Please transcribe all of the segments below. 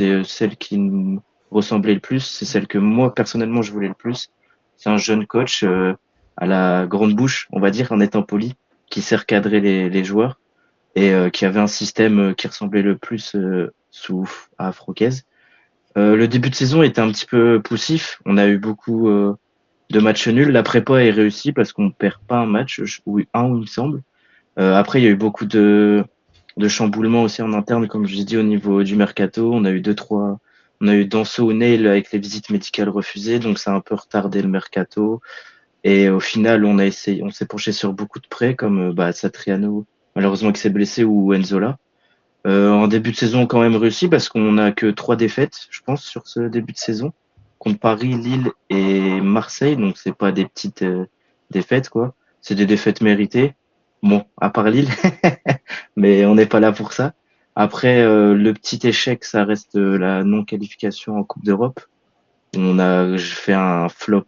c'est celle qui me ressemblait le plus, c'est celle que moi personnellement je voulais le plus. C'est un jeune coach à la grande bouche, on va dire, en étant poli, qui sait recadrer les joueurs et qui avait un système qui ressemblait le plus à Froquez. Le début de saison était un petit peu poussif. On a eu beaucoup de matchs nuls. La prépa est réussie parce qu'on perd pas un match, ou un, il me semble. Après, il y a eu beaucoup de chamboulements aussi en interne, comme je l'ai dit, au niveau du mercato. On a eu deux, trois. On a eu Danso Nail avec les visites médicales refusées, donc ça a un peu retardé le mercato. Et au final, on s'est penché sur beaucoup de prêts, comme Satriano, malheureusement qui s'est blessé, ou Enzola. En début de saison, quand même réussi parce qu'on n'a que 3 défaites, je pense, sur ce début de saison, contre Paris, Lille et Marseille. Donc c'est pas des petites défaites, quoi. C'est des défaites méritées. Bon, à part Lille, mais on n'est pas là pour ça. Après, le petit échec, ça reste la non-qualification en Coupe d'Europe. On a fait un flop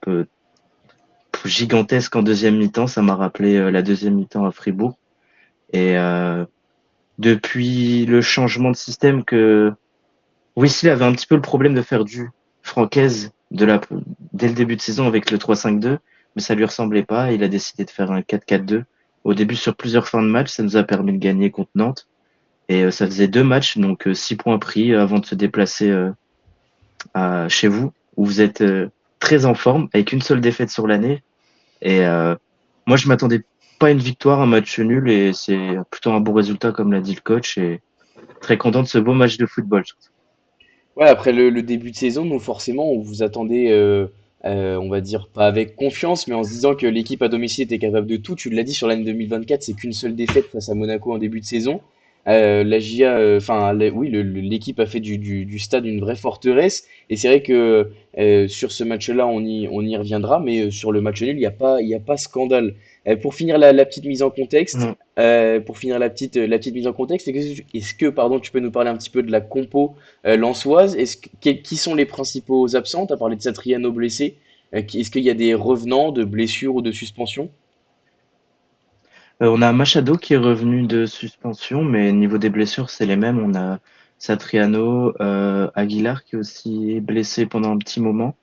gigantesque en deuxième mi-temps. Ça m'a rappelé la deuxième mi-temps à Fribourg. Et depuis le changement de système que Wesley avait un petit peu le problème de faire du Francaise dès le début de saison avec le 3-5-2, mais ça lui ressemblait pas. Il a décidé de faire un 4-4-2. Au début, sur plusieurs fins de match, ça nous a permis de gagner contre Nantes. Et ça faisait 2 matchs, donc 6 points pris avant de se déplacer chez vous, où vous êtes très en forme, avec une seule défaite sur l'année. Et moi, je m'attendais pas à une victoire, un match nul, et c'est plutôt un bon résultat, comme l'a dit le coach. Et très content de ce beau match de football. Ouais, après le début de saison, donc forcément, on vous attendait, on va dire, pas avec confiance, mais en se disant que l'équipe à domicile était capable de tout. Tu l'as dit sur l'année 2024, c'est qu'une seule défaite face à Monaco en début de saison. La GIA, enfin, oui, l'équipe a fait du stade une vraie forteresse. Et c'est vrai que sur ce match-là, on y reviendra, mais sur le match nul, il y a pas scandale. Pour finir la petite mise en contexte, Non. la petite mise en contexte, est-ce que, pardon, tu peux nous parler un petit peu de la compo lensoise? Qui sont les principaux absents? Tu as parlé de Satriano blessé. Est-ce qu'il y a des revenants de blessures ou de suspensions? On a Machado qui est revenu de suspension, mais niveau des blessures, c'est les mêmes. On a Satriano, Aguilar qui est aussi blessé pendant un petit moment.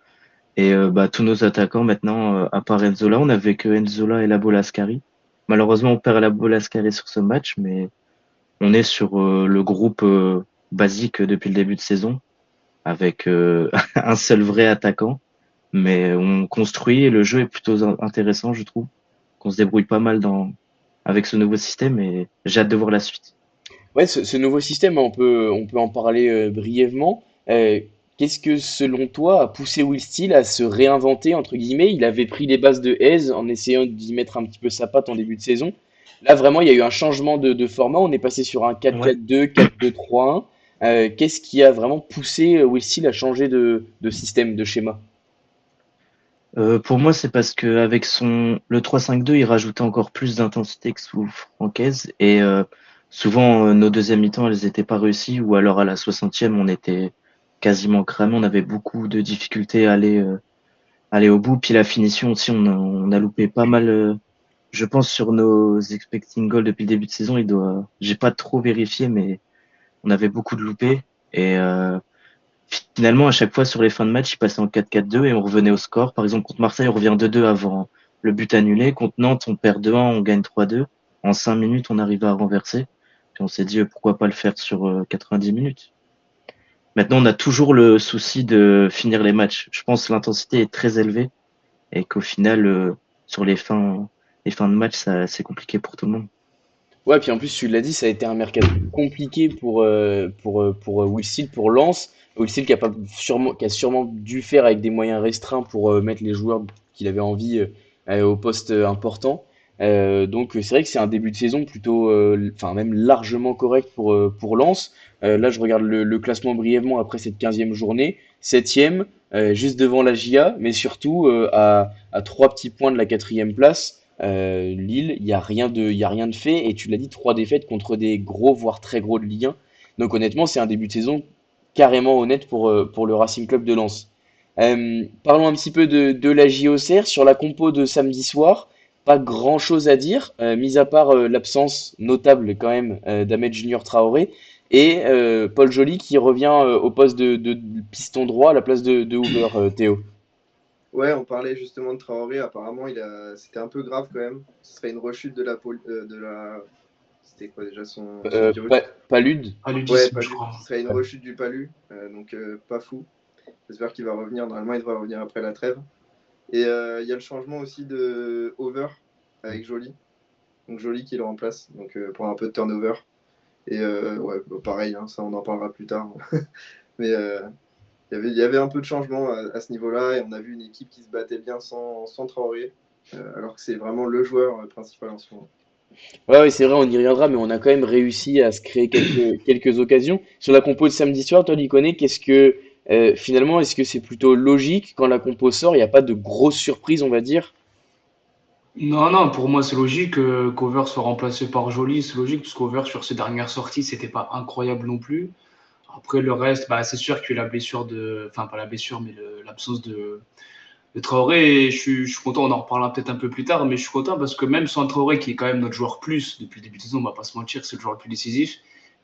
Et tous nos attaquants maintenant, à part Enzola, on avait que Enzola et Labo Lascari. Malheureusement, on perd Labo Lascari sur ce match, mais on est sur le groupe basique depuis le début de saison, avec un seul vrai attaquant. Mais on construit et le jeu est plutôt intéressant, je trouve. Qu'on se débrouille pas mal avec ce nouveau système et j'ai hâte de voir la suite. Ouais, ce nouveau système, on peut en parler brièvement. Qu'est-ce que, selon toi, a poussé Will Steele à se réinventer, entre guillemets? Il avait pris les bases de Hez en essayant d'y mettre un petit peu sa patte en début de saison. Là, vraiment, il y a eu un changement de format. On est passé sur un Ouais. 4-4-2, 4-2-3-1. Qu'est-ce qui a vraiment poussé Will Steele à changer de système, de schéma? Pour moi, c'est parce que avec le 3-5-2, il rajoutait encore plus d'intensité que sous Francaise et souvent nos deuxièmes mi-temps, elles étaient pas réussies ou alors à la 60e, on était quasiment cramé, on avait beaucoup de difficultés à aller au bout. Puis la finition aussi, on a loupé pas mal. Je pense sur nos expecting goals depuis le début de saison, j'ai pas trop vérifié, mais on avait beaucoup de loupés et finalement, à chaque fois sur les fins de match, il passait en 4-4-2 et on revenait au score. Par exemple, contre Marseille, on revient 2-2 avant le but annulé. Contre Nantes, on perd 2-1, on gagne 3-2. En 5 minutes, on arrive à renverser. Puis on s'est dit, pourquoi pas le faire sur 90 minutes. Maintenant, on a toujours le souci de finir les matchs. Je pense que l'intensité est très élevée et qu'au final, sur les fins de match, c'est compliqué pour tout le monde. Ouais, puis en plus, tu l'as dit, ça a été un mercato compliqué pour Will Steele, pour Lens. Will Steele qui a sûrement dû faire avec des moyens restreints pour mettre les joueurs qu'il avait envie au poste important. Donc c'est vrai que c'est un début de saison plutôt, enfin même largement correct pour Lens. Là, je regarde le classement brièvement après cette 15e journée. Septième, juste devant la GIA, mais surtout à 3 petits points de la 4e place. Lille, il y a rien de fait. Et tu l'as dit, 3 défaites contre des gros, voire très gros de Ligue 1. Donc honnêtement, c'est un début de saison carrément honnête pour le Racing Club de Lens. Parlons un petit peu de la JOCR. Sur la compo de samedi soir, pas grand-chose à dire, mis à part l'absence notable quand même d'Ahmed Junior Traoré. et Paul Joly qui revient au poste de piston droit à la place de Hoover, Théo. Ouais, on parlait justement de Traoré. Apparemment, c'était un peu grave quand même. Ce serait une rechute de la. C'était quoi déjà son virus? Palude. Ouais, Paludisme, je palu. crois. Ce serait une rechute du palu. Donc, pas fou. J'espère qu'il va revenir. Normalement, il devrait revenir après la trêve. Et il y a le changement aussi de Over avec Joly. Donc, Joly qui le remplace. Donc, pour un peu de turnover. Et ouais, bah, pareil, hein, ça, on en parlera plus tard. Mais il y avait un peu de changement à ce niveau-là. Et on a vu une équipe qui se battait bien sans Traoré. Alors que c'est vraiment le joueur principal en ce moment. Ouais, ouais, c'est vrai, on y reviendra, mais on a quand même réussi à se créer quelques occasions. Sur la compo de samedi soir, toi, Lyconnais, finalement, est-ce que c'est plutôt logique quand la compo sort, il n'y a pas de grosse surprise, on va dire? Non, non, pour moi, c'est logique qu'Over soit remplacé par Joly. C'est logique, parce qu'Over, sur ses dernières sorties, c'était pas incroyable non plus. Après, le reste, bah, c'est sûr que la blessure de. Enfin, pas la blessure, mais l'absence de Traoré. Et je suis content, on en reparlera peut-être un peu plus tard, mais je suis content parce que même sans Traoré, qui est quand même notre joueur plus depuis le début de saison, on va pas se mentir, c'est le joueur le plus décisif.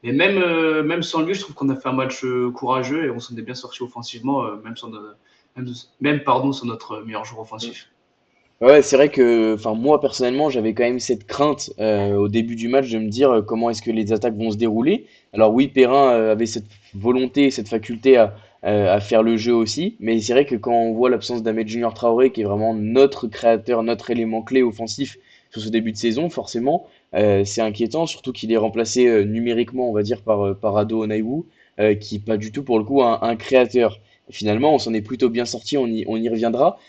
Mais même sans lui, je trouve qu'on a fait un match courageux et on s'en est bien sorti offensivement, même, pardon, sans notre meilleur joueur Mm. Ouais, ouais, c'est vrai que, enfin, moi personnellement, j'avais quand même cette crainte au début du match de me dire comment est-ce que les attaques vont se dérouler. Alors oui, Perrin avait cette volonté, cette faculté à faire le jeu aussi, mais c'est vrai que quand on voit l'absence d'Ahmed Junior Traoré, qui est vraiment notre créateur, notre élément clé offensif sur ce début de saison, forcément, c'est inquiétant, surtout qu'il est remplacé numériquement, on va dire, par Ado Onaiwu, qui est pas du tout pour le coup un créateur. Finalement, on s'en est plutôt bien sorti, on y reviendra.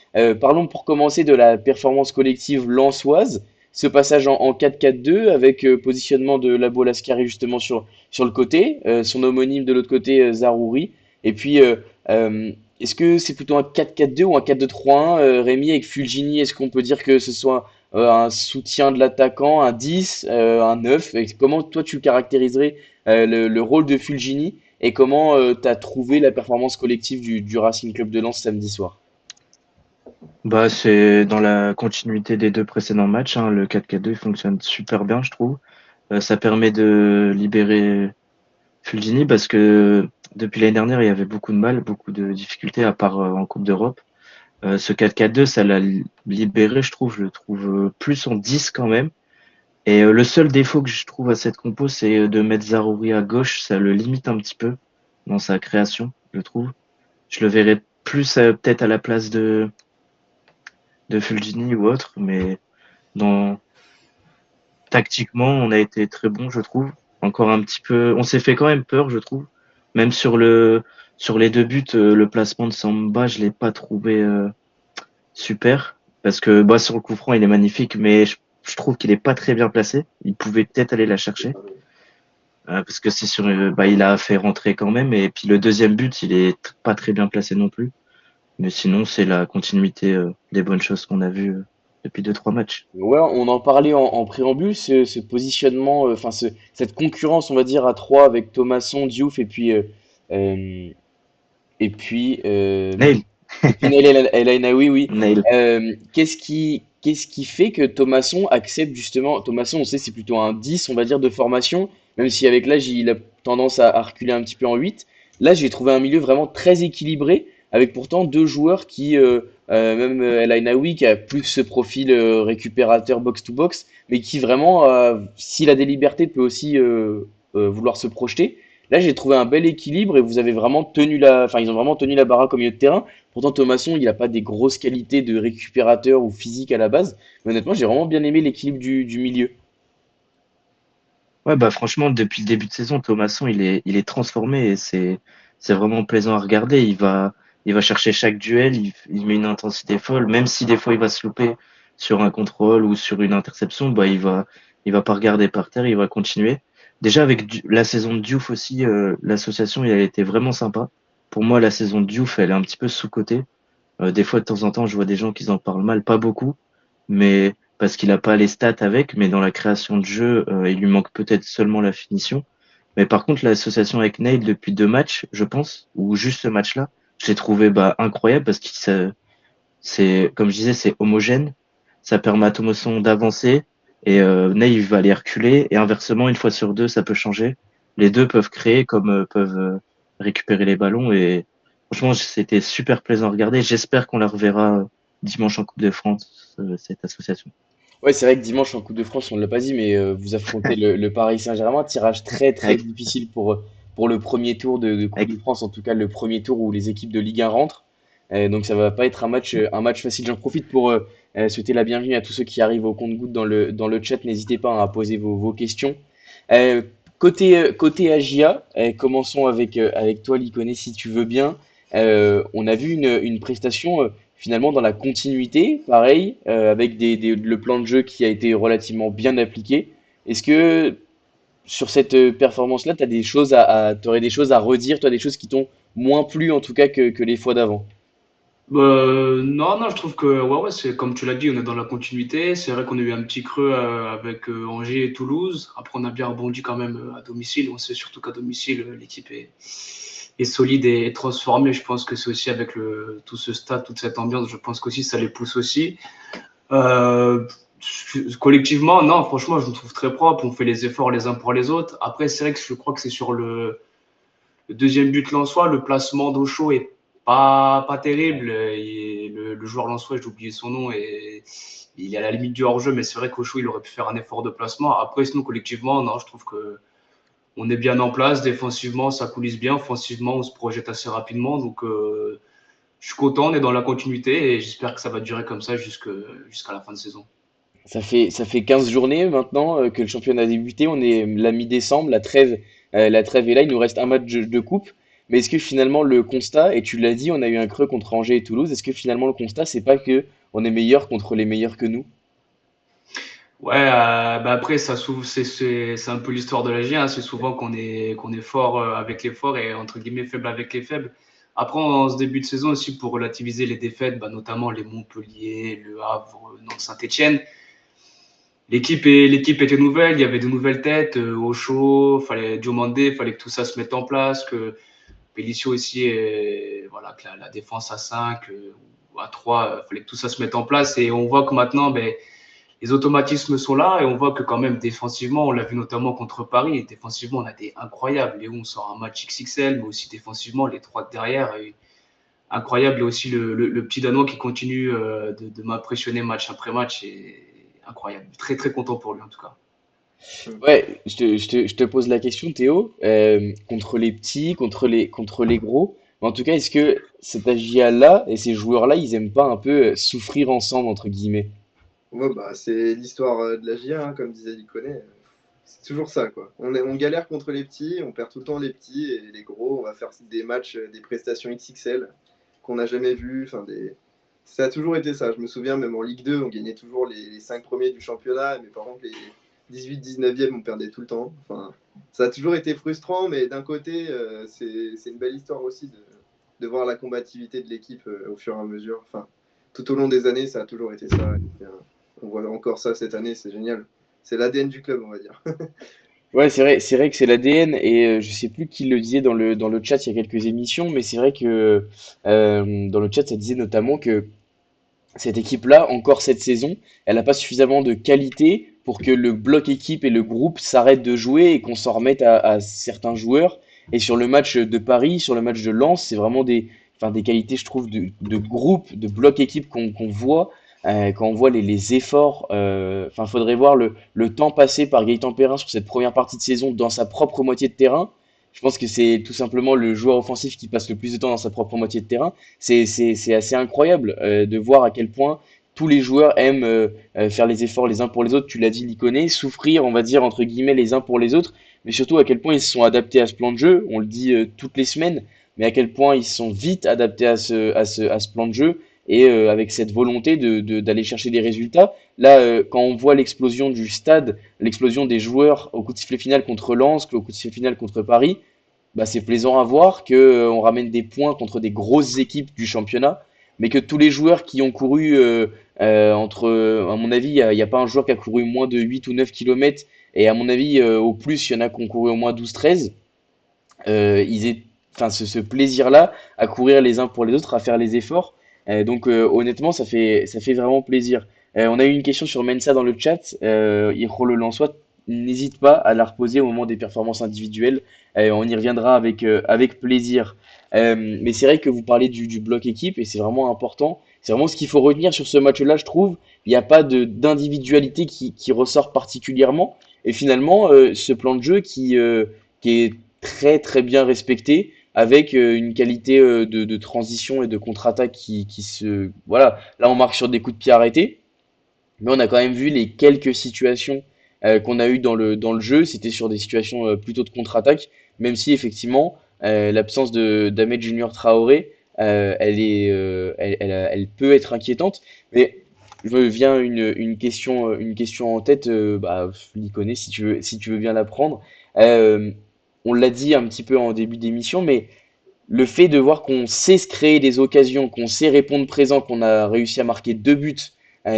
Parlons pour commencer de la performance collective lensoise. Ce passage en 4-4-2 avec positionnement de Labo Lascari justement sur le côté, son homonyme de l'autre côté, Zarouri. Et puis, est-ce que c'est plutôt un 4-4-2 ou un 4-2-3-1, Rémi, avec Fulgini? Est-ce qu'on peut dire que ce soit un soutien de l'attaquant, un 10, un 9? Et comment toi tu caractériserais le rôle de Fulgini et comment tu as trouvé la performance collective du Racing Club de Lens samedi soir? Bah, c'est dans la continuité des deux précédents matchs, hein. Le 4-4-2 il fonctionne super bien, je trouve. Ça permet de libérer Fulgini parce que depuis l'année dernière, il y avait beaucoup de mal, beaucoup de difficultés, à part en Coupe d'Europe. Ce 4-4-2, ça l'a libéré, je le trouve plus en 10 quand même. Et le seul défaut que je trouve à cette compo, c'est de mettre Zaroury à gauche, ça le limite un petit peu dans sa création, je trouve. Je le verrais plus peut-être à la place de Fulgini ou autre, mais dans tactiquement, on a été très bon, je trouve. Encore un petit peu, on s'est fait quand même peur, je trouve. Même sur les deux buts, le placement de Samba, je l'ai pas trouvé super parce que bah, sur le coup franc, il est magnifique, mais je trouve qu'il est pas très bien placé. Il pouvait peut-être aller la chercher parce que c'est sur, bah, il a fait rentrer quand même. Et puis le deuxième but, il est pas très bien placé non plus. Mais sinon, c'est la continuité des bonnes choses qu'on a vues depuis deux trois matchs. Ouais, on en parlait en préambule, ce positionnement, enfin cette concurrence, on va dire, à trois avec Thomasson, Diouf euh, et puis, Nail, et puis Naïl El Ainaoui, oui. Nail. Qu'est-ce qui fait que Thomasson accepte justement, Thomasson, on sait, c'est plutôt un 10 on va dire, de formation, même si avec l'âge, il a tendance à reculer un petit peu en 8. Là, j'ai trouvé un milieu vraiment très équilibré, avec pourtant deux joueurs même El Ainaoui, qui a plus ce profil récupérateur box-to-box, mais qui vraiment, s'il a des libertés, peut aussi vouloir se projeter. Là, j'ai trouvé un bel équilibre et vous avez vraiment enfin, ils ont vraiment tenu la baraque au milieu de terrain. Pourtant, Thomasson, il n'a pas des grosses qualités de récupérateur ou physique à la base. Mais honnêtement, j'ai vraiment bien aimé l'équilibre du milieu. Ouais, bah franchement, depuis le début de saison, Thomasson, il est transformé et c'est vraiment plaisant à regarder. Il va chercher chaque duel, il met une intensité folle, même si des fois il va se louper sur un contrôle ou sur une interception, bah il va pas regarder par terre, il va continuer. Déjà avec la saison de Diouf aussi, l'association, il a été vraiment sympa. Pour moi, la saison de Diouf, elle est un petit peu sous-cotée. Des fois, de temps en temps, je vois des gens qui en parlent mal, pas beaucoup, mais parce qu'il n'a pas les stats avec, mais dans la création de jeu, il lui manque peut-être seulement la finition. Mais par contre, l'association avec Neil depuis deux matchs, je pense, ou juste ce match-là, j'ai trouvé bah, incroyable parce que c'est, comme je disais, c'est homogène. Ça permet à Thomasson d'avancer et Neil va aller reculer et inversement, une fois sur deux, ça peut changer. les deux peuvent créer comme peuvent récupérer les ballons. Et franchement, c'était super plaisant à regarder. J'espère qu'on la reverra dimanche en Coupe de France, cette association. Ouais, c'est vrai que dimanche en Coupe de France, on ne l'a pas dit, mais vous affrontez le Paris Saint-Germain. Tirage très très Avec, difficile pour le premier tour de Coupe de avec, France, en tout cas le premier tour où les équipes de Ligue 1 rentrent. Donc ça va pas être un match facile. J'en profite pour souhaiter la bienvenue à tous ceux qui arrivent au compte-gouttes dans le chat. N'hésitez pas à poser vos questions. Euh, côté AGIA, commençons avec toi, Liconé, si tu veux bien. On a vu une prestation finalement dans la continuité, pareil, avec le plan de jeu qui a été relativement bien appliqué. Est-ce que sur cette performance-là, tu as des choses t'aurais des choses à redire, toi, des choses qui t'ont moins plu en tout cas que les fois d'avant? Non, non, je trouve que ouais, c'est comme tu l'as dit, on est dans la continuité. C'est vrai qu'on a eu un petit creux avec Angers et Toulouse. Après, on a bien rebondi quand même à domicile. On sait surtout qu'à domicile, l'équipe est solide et transformée. Je pense que c'est aussi avec tout ce stade, toute cette ambiance, je pense qu'aussi ça les pousse aussi. Euh, Collectivement, non, franchement, je me trouve très propre. On fait les efforts les uns pour les autres. Après, c'est vrai que je crois que c'est sur le deuxième but lensois, le placement d'Ocho est pas terrible. Le joueur lensois, j'ai oublié son nom, et il est à la limite du hors-jeu, mais c'est vrai qu'Ocho, il aurait pu faire un effort de placement. Après, sinon, collectivement, non, je trouve que on est bien en place. Défensivement, ça coulisse bien. Offensivement, on se projette assez rapidement. Donc, je suis content, on est dans la continuité et j'espère que ça va durer comme ça jusqu'à la fin de saison. Ça fait 15 journées maintenant que le championnat a débuté. On est la mi-décembre, la trêve est là. Il nous reste un match de coupe. Mais est-ce que finalement le constat, et tu l'as dit, on a eu un creux contre Angers et Toulouse, est-ce que finalement le constat, c'est pas que on est meilleur contre les meilleurs que nous? Ouais, bah après, c'est un peu l'histoire de la G, hein. C'est souvent qu'on est fort avec les forts et entre guillemets faible avec les faibles. Après, en ce début de saison aussi, pour relativiser les défaites, bah, notamment les Montpellier, Le Havre, Nantes, Saint-Etienne, l'équipe était nouvelle, il y avait de nouvelles têtes, au chaud, fallait Diomandé, fallait que tout ça se mette en place, que Pellissier aussi, voilà, que la défense à 5 ou à 3, fallait que tout ça se mette en place. Et on voit que maintenant, ben, les automatismes sont là et on voit que quand même défensivement, on l'a vu notamment contre Paris, et défensivement on a des incroyables. Léon sort un match XXL, mais aussi défensivement, les trois de derrière, incroyable. Et aussi le petit Danois qui continue de m'impressionner match après match, et incroyable. Très très content pour lui en tout cas. Ouais, je te pose la question, Théo, contre les petits, contre les gros. Mais en tout cas, est-ce que cet AGIA-là et ces joueurs-là, ils aiment pas un peu souffrir ensemble, entre guillemets? Ouais, bah, c'est l'histoire de la GIA, hein, comme disait Liconet. C'est toujours ça, quoi. On galère contre les petits, on perd tout le temps les petits, et les gros, on va faire des matchs, des prestations XXL qu'on n'a jamais vues. Ça a toujours été ça. Je me souviens, même en Ligue 2, on gagnait toujours les 5 premiers du championnat, mais par contre, les 18-19e, on perdait tout le temps. Enfin, ça a toujours été frustrant, mais d'un côté, c'est une belle histoire aussi de voir la combativité de l'équipe au fur et à mesure. Enfin, tout au long des années, ça a toujours été ça. Et, on voit encore ça cette année, c'est génial. C'est l'ADN du club, on va dire. Ouais, c'est vrai que c'est l'ADN et je sais plus qui le disait dans le chat il y a quelques émissions, mais c'est vrai que dans le chat ça disait notamment que cette équipe-là, encore cette saison, elle n'a pas suffisamment de qualité pour que le bloc équipe et le groupe s'arrêtent de jouer et qu'on s'en remette à certains joueurs. Et sur le match de Paris, sur le match de Lens, c'est vraiment enfin, des qualités, je trouve, de groupe, de bloc équipe qu'on voit quand on voit les efforts. Enfin, faudrait voir le temps passé par Gaëtan Perrin sur cette première partie de saison dans sa propre moitié de terrain. Je pense que c'est tout simplement le joueur offensif qui passe le plus de temps dans sa propre moitié de terrain. C'est assez incroyable de voir à quel point tous les joueurs aiment faire les efforts les uns pour les autres. Tu l'as dit, Liconé, souffrir, on va dire, entre guillemets, les uns pour les autres, mais surtout à quel point ils se sont adaptés à ce plan de jeu. On le dit toutes les semaines, mais à quel point ils se sont vite adaptés à ce plan de jeu et avec cette volonté d'aller chercher des résultats. Là, quand on voit l'explosion du stade, l'explosion des joueurs au coup de sifflet final contre Lens, au coup de sifflet final contre Paris, bah, c'est plaisant à voir que on ramène des points contre des grosses équipes du championnat, mais que tous les joueurs qui ont couru à mon avis, il y a pas un joueur qui a couru moins de 8 ou 9 kilomètres, et à mon avis, au plus, il y en a qui ont couru au moins 12-13. Ils aient, enfin, ce plaisir-là à courir les uns pour les autres, à faire les efforts. Donc honnêtement, ça fait vraiment plaisir. On a eu une question sur Mensa dans le chat. Hiro le Lensois n'hésite pas à la reposer au moment des performances individuelles. On y reviendra avec plaisir. Mais c'est vrai que vous parlez du bloc équipe et c'est vraiment important. C'est vraiment ce qu'il faut retenir sur ce match-là, je trouve. Il n'y a pas d'individualité qui ressort particulièrement. Et finalement, ce plan de jeu qui est très très bien respecté avec une qualité de transition et de contre-attaque qui se... Voilà, là on marque sur des coups de pied arrêtés, mais on a quand même vu les quelques situations qu'on a eues dans le jeu, c'était sur des situations plutôt de contre-attaque, même si effectivement l'absence d'Ahmed Junior Traoré, elle peut être inquiétante, mais me vient une question en tête, Liconé, si tu veux bien la prendre. Euh, on l'a dit un petit peu en début d'émission, mais le fait de voir qu'on sait se créer des occasions, qu'on sait répondre présent, qu'on a réussi à marquer 2 buts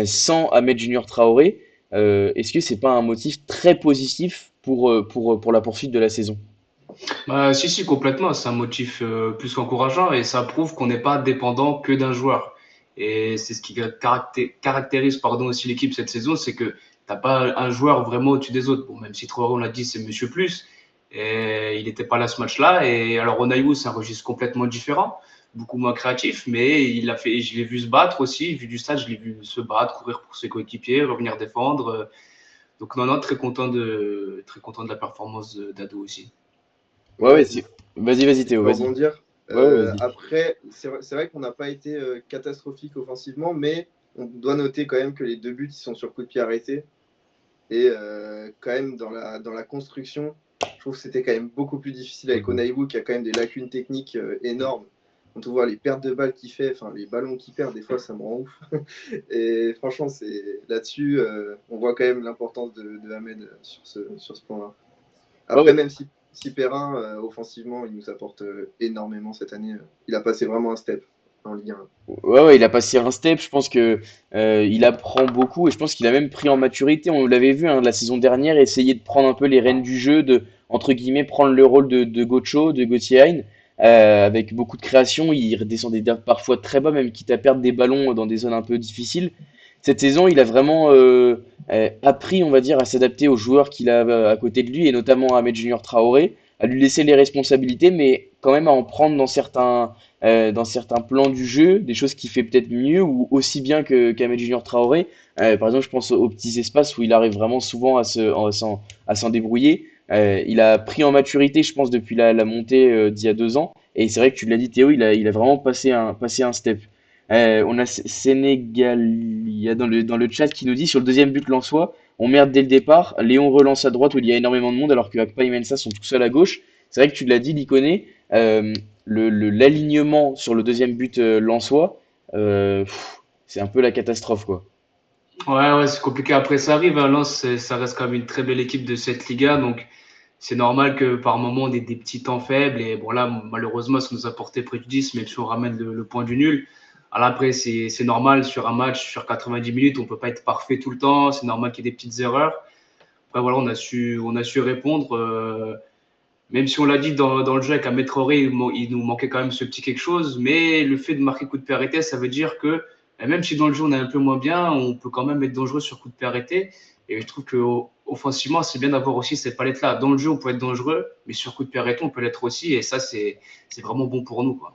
sans Ahmed Junior Traoré, est-ce que c'est pas un motif très positif pour la poursuite de la saison? Bah, si, si, complètement. C'est un motif plus qu'encourageant et ça prouve qu'on n'est pas dépendant que d'un joueur. Et c'est ce qui caractérise pardon, aussi l'équipe cette saison, c'est que t'as pas un joueur vraiment au-dessus des autres. Bon, même si Traoré, on l'a dit, c'est Monsieur Plus, et il n'était pas là ce match-là. Et alors, Onaïou, c'est un registre complètement différent, beaucoup moins créatif, mais il a fait, je l'ai vu se battre aussi, vu du stade, je l'ai vu se battre, courir pour ses coéquipiers, revenir défendre. Donc, non, non, très content de la performance d'Ado aussi. Ouais, ouais, Ouais, vas-y si je Théo, peux vas-y. rebondir. Ouais, ouais, vas-y. Après, c'est vrai qu'on n'a pas été catastrophique offensivement, mais on doit noter quand même que les 2 buts ils sont sur coup de pied arrêté. Et quand même, dans la construction, je trouve que c'était quand même beaucoup plus difficile avec Onaïbou, qui a quand même des lacunes techniques énormes. Quand on voit les pertes de balles qu'il fait, enfin les ballons qu'il perd, des fois ça me rend ouf. Et franchement, c'est là-dessus, on voit quand même l'importance de Ahmed sur ce point-là. Ouais, Après, ouais. même si Perrin, offensivement, il nous apporte énormément cette année, il a passé vraiment un step en Ligue 1. Ouais, ouais, il a passé un step. Je pense que il apprend beaucoup et je pense qu'il a même pris en maturité. On l'avait vu la saison dernière, essayer de prendre un peu les rênes du jeu, de entre guillemets prendre le rôle de Gocho, de Gauthier Hein, avec beaucoup de création. Il redescendait parfois très bas, même quitte à perdre des ballons dans des zones un peu difficiles. Cette saison, il a vraiment appris, on va dire, à s'adapter aux joueurs qu'il a à côté de lui et notamment à Ahmed Junior Traoré, à lui laisser les responsabilités, mais quand même à en prendre dans certains plans du jeu, des choses qu'il fait peut-être mieux ou aussi bien que qu'Ahmed Junior Traoré. Par exemple, je pense aux petits espaces où il arrive vraiment souvent à s'en débrouiller. Il a pris en maturité, je pense, depuis la montée d'il y a 2 ans. Et c'est vrai que tu l'as dit, Théo, il a vraiment passé un step. On a Sénégalia dans le chat qui nous dit sur le deuxième but lensois, on merde dès le départ. Léon relance à droite où il y a énormément de monde alors que Akpa et Mensah sont tout seuls à gauche. C'est vrai que tu l'as dit, Liconé. L'alignement sur le deuxième but lensois, c'est un peu la catastrophe, quoi. Ouais, ouais, c'est compliqué. Après, ça arrive. Hein. Lens, ça reste quand même une très belle équipe de cette Liga. Donc, c'est normal que par moment, on ait des petits temps faibles. Et bon, là, malheureusement, ça nous a porté préjudice, même si on ramène le point du nul. Alors après, c'est normal sur un match, sur 90 minutes, on peut pas être parfait tout le temps. C'est normal qu'il y ait des petites erreurs. Après, voilà, on a su répondre. Même si on l'a dit dans le jeu avec un Traoré, il nous manquait quand même ce petit quelque chose. Mais le fait de marquer coup de pied arrêté, ça veut dire que même si dans le jeu on est un peu moins bien, on peut quand même être dangereux sur coup de pied arrêté. Et je trouve que offensivement, c'est bien d'avoir aussi cette palette-là. Dans le jeu, on peut être dangereux, mais sur coup de pied arrêté, on peut l'être aussi. Et ça, c'est vraiment bon pour nous, quoi.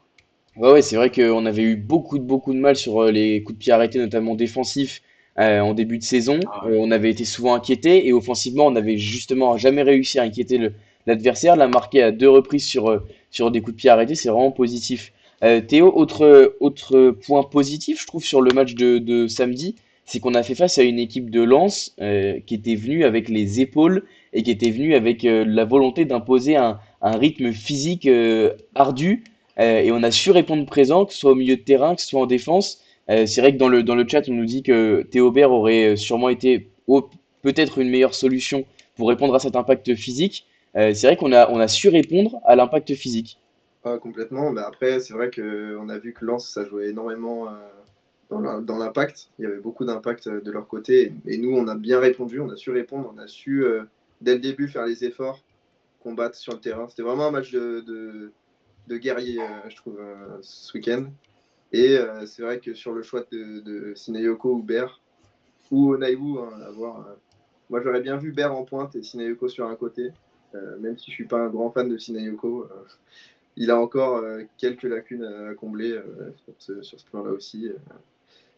Ouais, ouais, c'est vrai qu'on avait eu beaucoup de mal sur les coups de pied arrêtés, notamment défensifs, en début de saison. Ah ouais. On avait été souvent inquiétés et offensivement, on n'avait justement jamais réussi à inquiéter l'adversaire. L'a marqué à 2 reprises sur des coups de pied arrêtés, c'est vraiment positif. Théo, autre point positif, je trouve, sur le match de samedi, c'est qu'on a fait face à une équipe de Lens qui était venue avec les épaules et qui était venue avec la volonté d'imposer un rythme physique ardu et on a su répondre présent, que ce soit au milieu de terrain, que ce soit en défense. C'est vrai que dans le chat, on nous dit que Théobert aurait sûrement été peut-être une meilleure solution pour répondre à cet impact physique. C'est vrai qu'on a su répondre à l'impact physique. Ah, complètement. Mais après, c'est vrai qu'on a vu que Lens, ça jouait énormément dans l'impact. Il y avait beaucoup d'impact de leur côté. Et nous, on a bien répondu, on a su répondre, on a su, dès le début, faire les efforts, combattre sur le terrain. C'était vraiment un match de guerrier, je trouve, ce week-end. Et c'est vrai que sur le choix de Sinayoko ou Baer, ou Onaiwu, hein, à voir. Moi, j'aurais bien vu Ber en pointe et Sinayoko sur un côté. Même si je suis pas un grand fan de Sinayoko, il a encore quelques lacunes à combler sur ce plan-là aussi.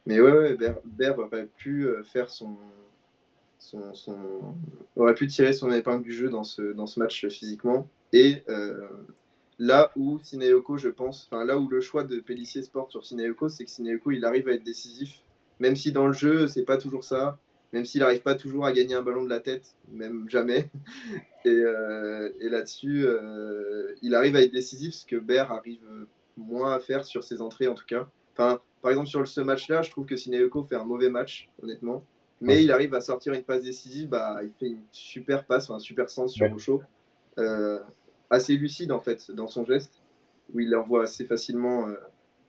Mais ouais, Ber aurait pu faire son- aurait pu tirer son épingle du jeu dans ce match physiquement. Et là où Sinayoko, je pense, enfin là où le choix de Pélissier se porte sur Sinayoko, c'est que Sinayoko, il arrive à être décisif, même si dans le jeu, c'est pas toujours ça, même s'il n'arrive pas toujours à gagner un ballon de la tête, même jamais. Et là-dessus, il arrive à être décisif, ce que Ber arrive moins à faire sur ses entrées en tout cas. Enfin, par exemple, sur ce match-là, je trouve que Sinayoko fait un mauvais match, honnêtement. Mais il arrive à sortir une passe décisive, il fait une super passe, un super sens sur Rocho. Assez lucide en fait dans son geste, où il l'envoie assez facilement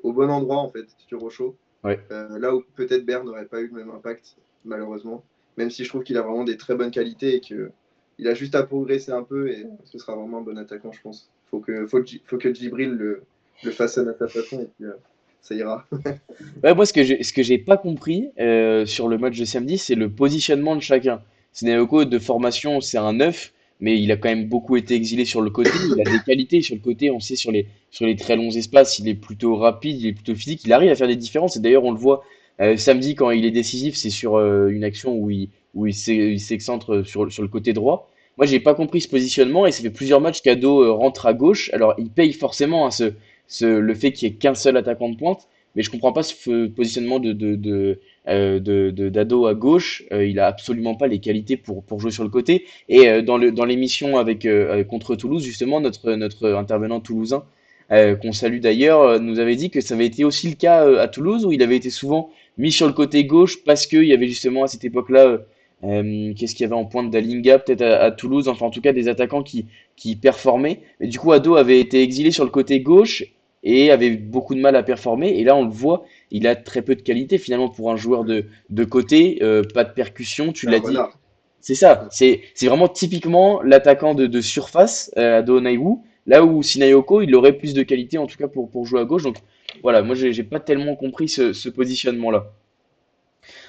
au bon endroit en fait sur Rocho. Ouais. Là où peut-être Ber n'aurait pas eu le même impact, malheureusement. Même si je trouve qu'il a vraiment des très bonnes qualités et qu'il a juste à progresser un peu et ce sera vraiment un bon attaquant, je pense. Faut que Djibril le façonne à sa façon et puis ça ira. Ouais, moi, ce que j'ai pas compris sur le match de samedi, c'est le positionnement de chacun. Sinayoko, de formation, c'est un 9, mais il a quand même beaucoup été exilé sur le côté. Il a des qualités sur le côté, on sait, sur les très longs espaces, il est plutôt rapide, il est plutôt physique, il arrive à faire des différences. Et d'ailleurs, on le voit samedi quand il est décisif, c'est sur une action il s'excentre sur le côté droit. Moi, j'ai pas compris ce positionnement et ça fait plusieurs matchs qu'Ado rentre à gauche. Alors, il paye forcément hein, le fait qu'il y ait qu'un seul attaquant de pointe. Mais je comprends pas ce positionnement d'Ado à gauche. Il a absolument pas les qualités pour jouer sur le côté. Et dans l'émission contre Toulouse, justement, notre intervenant toulousain, qu'on salue d'ailleurs, nous avait dit que ça avait été aussi le cas à Toulouse, où il avait été souvent mis sur le côté gauche parce qu'il y avait justement à cette époque-là, qu'est-ce qu'il y avait en pointe d'Alinga, peut-être à Toulouse, enfin en tout cas des attaquants qui performaient. Mais du coup, Ado avait été exilé sur le côté gauche et avait beaucoup de mal à performer. Et là, on le voit, il a très peu de qualité finalement pour un joueur de côté, pas de percussion, tu l'as dit. C'est ça, c'est vraiment typiquement l'attaquant de surface, Ado Onaiwu, là où Sinayoko, il aurait plus de qualité en tout cas pour jouer à gauche. Donc voilà, moi j'ai pas tellement compris ce positionnement-là.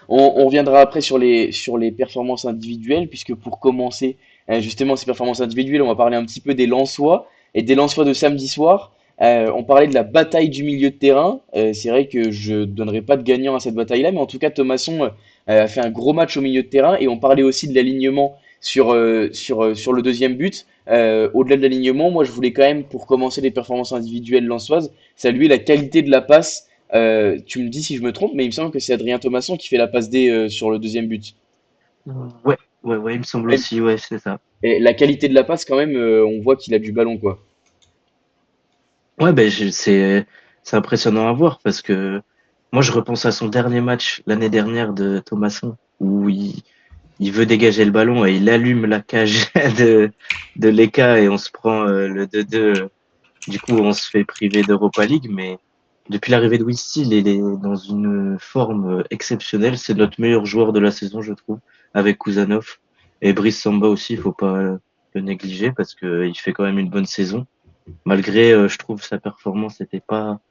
On reviendra après sur les performances individuelles, puisque pour commencer justement ces performances individuelles, on va parler un petit peu des Lensois et des Lensois de samedi soir. On parlait de la bataille du milieu de terrain. C'est vrai que je donnerai pas de gagnant à cette bataille-là, mais en tout cas, Thomasson a fait un gros match au milieu de terrain et on parlait aussi de l'alignement sur le deuxième but. Au-delà de l'alignement, moi je voulais quand même, pour commencer les performances individuelles lensoises, saluer la qualité de la passe tu me dis si je me trompe, mais il me semble que c'est Adrien Thomasson qui fait la passe D sur le deuxième but. Ouais, il me semble Et, aussi, ouais, c'est ça. et la qualité de la passe, quand même, on voit qu'il a du ballon, quoi. Ouais, c'est impressionnant à voir parce que moi, je repense à son dernier match l'année dernière de Thomasson où il veut dégager le ballon et il allume la cage de l'ECA et on se prend le 2-2. Du coup, on se fait priver d'Europa League, mais depuis l'arrivée de Wistil, il est dans une forme exceptionnelle. C'est notre meilleur joueur de la saison, je trouve, avec Kuzanov. Et Brice Samba aussi, il faut pas le négliger parce que il fait quand même une bonne saison. Malgré, je trouve, sa performance n'était pas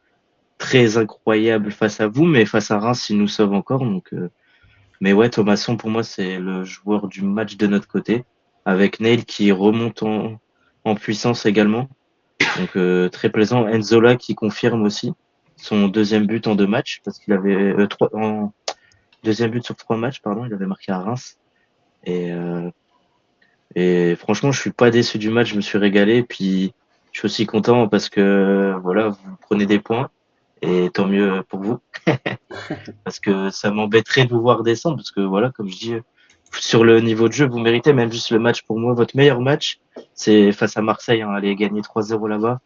très incroyable face à vous, mais face à Reims, il nous sauve encore. Mais ouais, Thomasson, pour moi, c'est le joueur du match de notre côté, avec Neil qui remonte en puissance également. Donc très plaisant. Enzola qui confirme aussi son deuxième but en 2 matchs, parce qu'il avait deuxième but sur 3 matchs, pardon, il avait marqué à Reims. Et, euh, et franchement, je suis pas déçu du match, je me suis régalé. Puis je suis aussi content parce que voilà, vous prenez des points et tant mieux pour vous, parce que ça m'embêterait de vous voir descendre, parce que voilà, comme je dis, sur le niveau de jeu, vous méritez même juste le match pour moi. Votre meilleur match, c'est face à Marseille, hein, aller gagner 3-0 là-bas.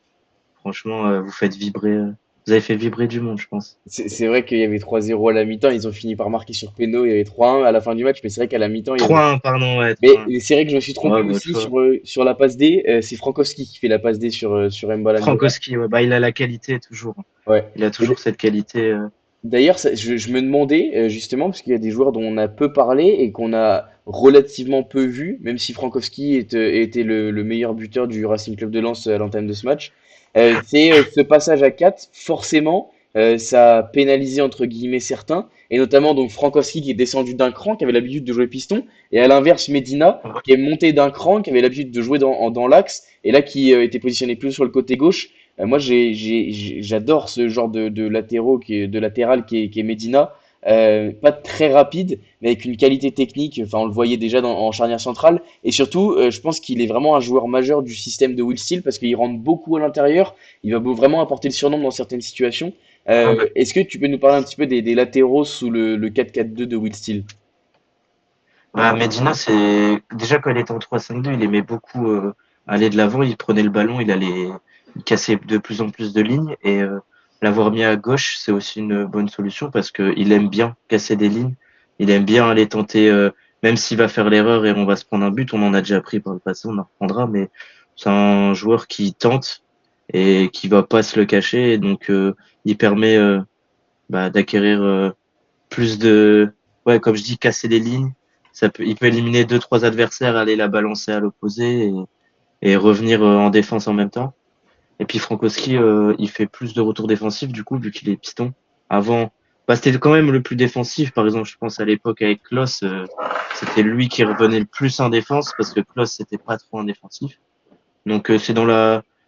Franchement, vous faites vibrer, vous avez fait vibrer du monde, je pense. C'est vrai qu'il y avait 3-0 à la mi-temps, ils ont fini par marquer sur péno, il y avait 3-1 à la fin du match, mais c'est vrai qu'à la mi-temps, il y avait. 3-1, pardon, ouais, Mais 3-1. c'est vrai que je me suis trompé Ouais, bah, tu aussi vois. sur la passe D, c'est Frankowski qui fait la passe D sur Mbala Mura. Frankowski, ouais, bah, il a la qualité toujours. Ouais. Il a Et toujours cette qualité. d'ailleurs, je me demandais justement, parce qu'il y a des joueurs dont on a peu parlé et qu'on a relativement peu vu, même si Frankowski était le meilleur buteur du Racing Club de Lens à l'entame de ce match, c'est ce passage à 4, forcément, ça a pénalisé entre guillemets certains, et notamment donc Frankowski qui est descendu d'un cran, qui avait l'habitude de jouer piston, et à l'inverse Medina qui est monté d'un cran, qui avait l'habitude de jouer dans l'axe, et là qui était positionné plus sur le côté gauche. Moi j'adore ce genre de latéraux de latéral qui est Medina. Pas très rapide, mais avec une qualité technique. Enfin, on le voyait déjà en charnière centrale. Et surtout, je pense qu'il est vraiment un joueur majeur du système de Will Steele parce qu'il rentre beaucoup à l'intérieur. Il va vraiment apporter le surnombre dans certaines situations. Est-ce que tu peux nous parler un petit peu des latéraux sous le 4-4-2 de Will Steele? Bah, Medina, c'est déjà quand il était en 3-5-2, il aimait beaucoup aller de l'avant, il prenait le ballon, il cassait de plus en plus de lignes et l'avoir mis à gauche, c'est aussi une bonne solution parce que il aime bien casser des lignes, il aime bien aller tenter, même s'il va faire l'erreur et on va se prendre un but, on en a déjà pris par le passé, on en reprendra, mais c'est un joueur qui tente et qui va pas se le cacher, et donc il permet d'acquérir plus de, ouais, comme je dis, casser les lignes. Il peut éliminer deux, trois adversaires, aller la balancer à l'opposé et revenir en défense en même temps. Et puis Frankowski, il fait plus de retours défensifs du coup, vu qu'il est piston. Avant, c'était quand même le plus défensif. Par exemple, je pense à l'époque avec Klose, c'était lui qui revenait le plus en défense parce que Klose c'était pas trop en défensif. Donc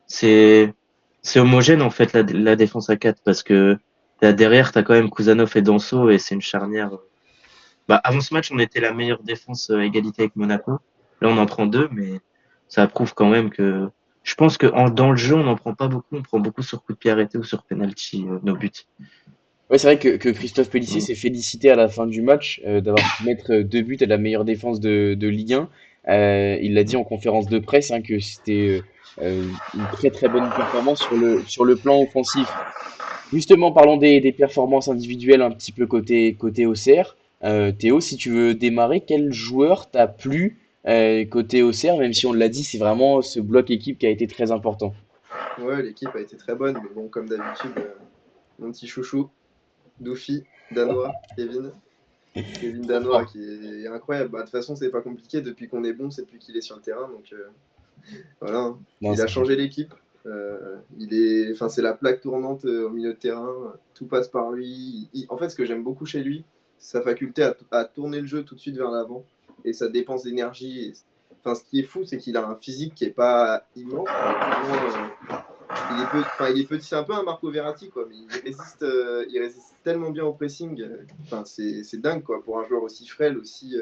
c'est c'est homogène en fait la défense à 4 parce que derrière t'as quand même Kuzanov et Danso et c'est une charnière. Avant ce match, on était la meilleure défense à égalité avec Monaco. Là, on en prend deux, mais ça prouve quand même que. Je pense que dans le jeu, on n'en prend pas beaucoup. On prend beaucoup sur coup de pied arrêté ou sur penalty, nos buts. Ouais, c'est vrai que Christophe Pellissier Mm. s'est félicité à la fin du match d'avoir pu mettre 2 buts à la meilleure défense de Ligue 1. Il l'a dit en conférence de presse hein, que c'était une très très bonne performance sur le plan offensif. Justement, parlons des performances individuelles un petit peu côté OCR. Théo, si tu veux démarrer, quel joueur t'a plu côté OCR, même si on l'a dit, c'est vraiment ce bloc équipe qui a été très important. Ouais, l'équipe a été très bonne, mais bon, comme d'habitude, mon petit chouchou, Doufy, danois, Kevin Trop Danois, fort. qui est incroyable. De toute façon, c'est pas compliqué. Depuis qu'on est bon, c'est depuis qu'il est sur le terrain. Donc voilà, hein. Non, Il a c'est changé l'équipe. Enfin, c'est la plaque tournante au milieu de terrain. Tout passe par lui. En fait, ce que j'aime beaucoup chez lui, c'est sa faculté à tourner le jeu tout de suite vers l'avant et sa dépense d'énergie. Enfin, ce qui est fou, c'est qu'il a un physique qui est pas immense, mais vraiment, il est petit, c'est un peu un Marco Verratti, quoi, mais il résiste tellement bien au pressing. Enfin, c'est dingue, quoi, pour un joueur aussi frêle, aussi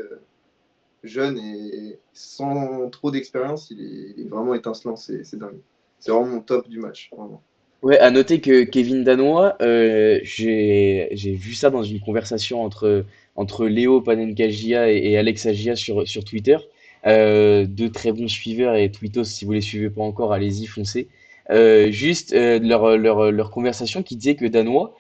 jeune et sans trop d'expérience, il est vraiment étincelant, c'est dingue. C'est vraiment mon top du match, vraiment. Ouais, à noter que Kevin Danois, j'ai vu ça dans une conversation entre Léo Panenka-Gia et Alex Agia sur Twitter. Deux très bons suiveurs et tweetos, si vous les suivez pas encore, allez-y, foncez. Juste leur conversation qui disait que Danois,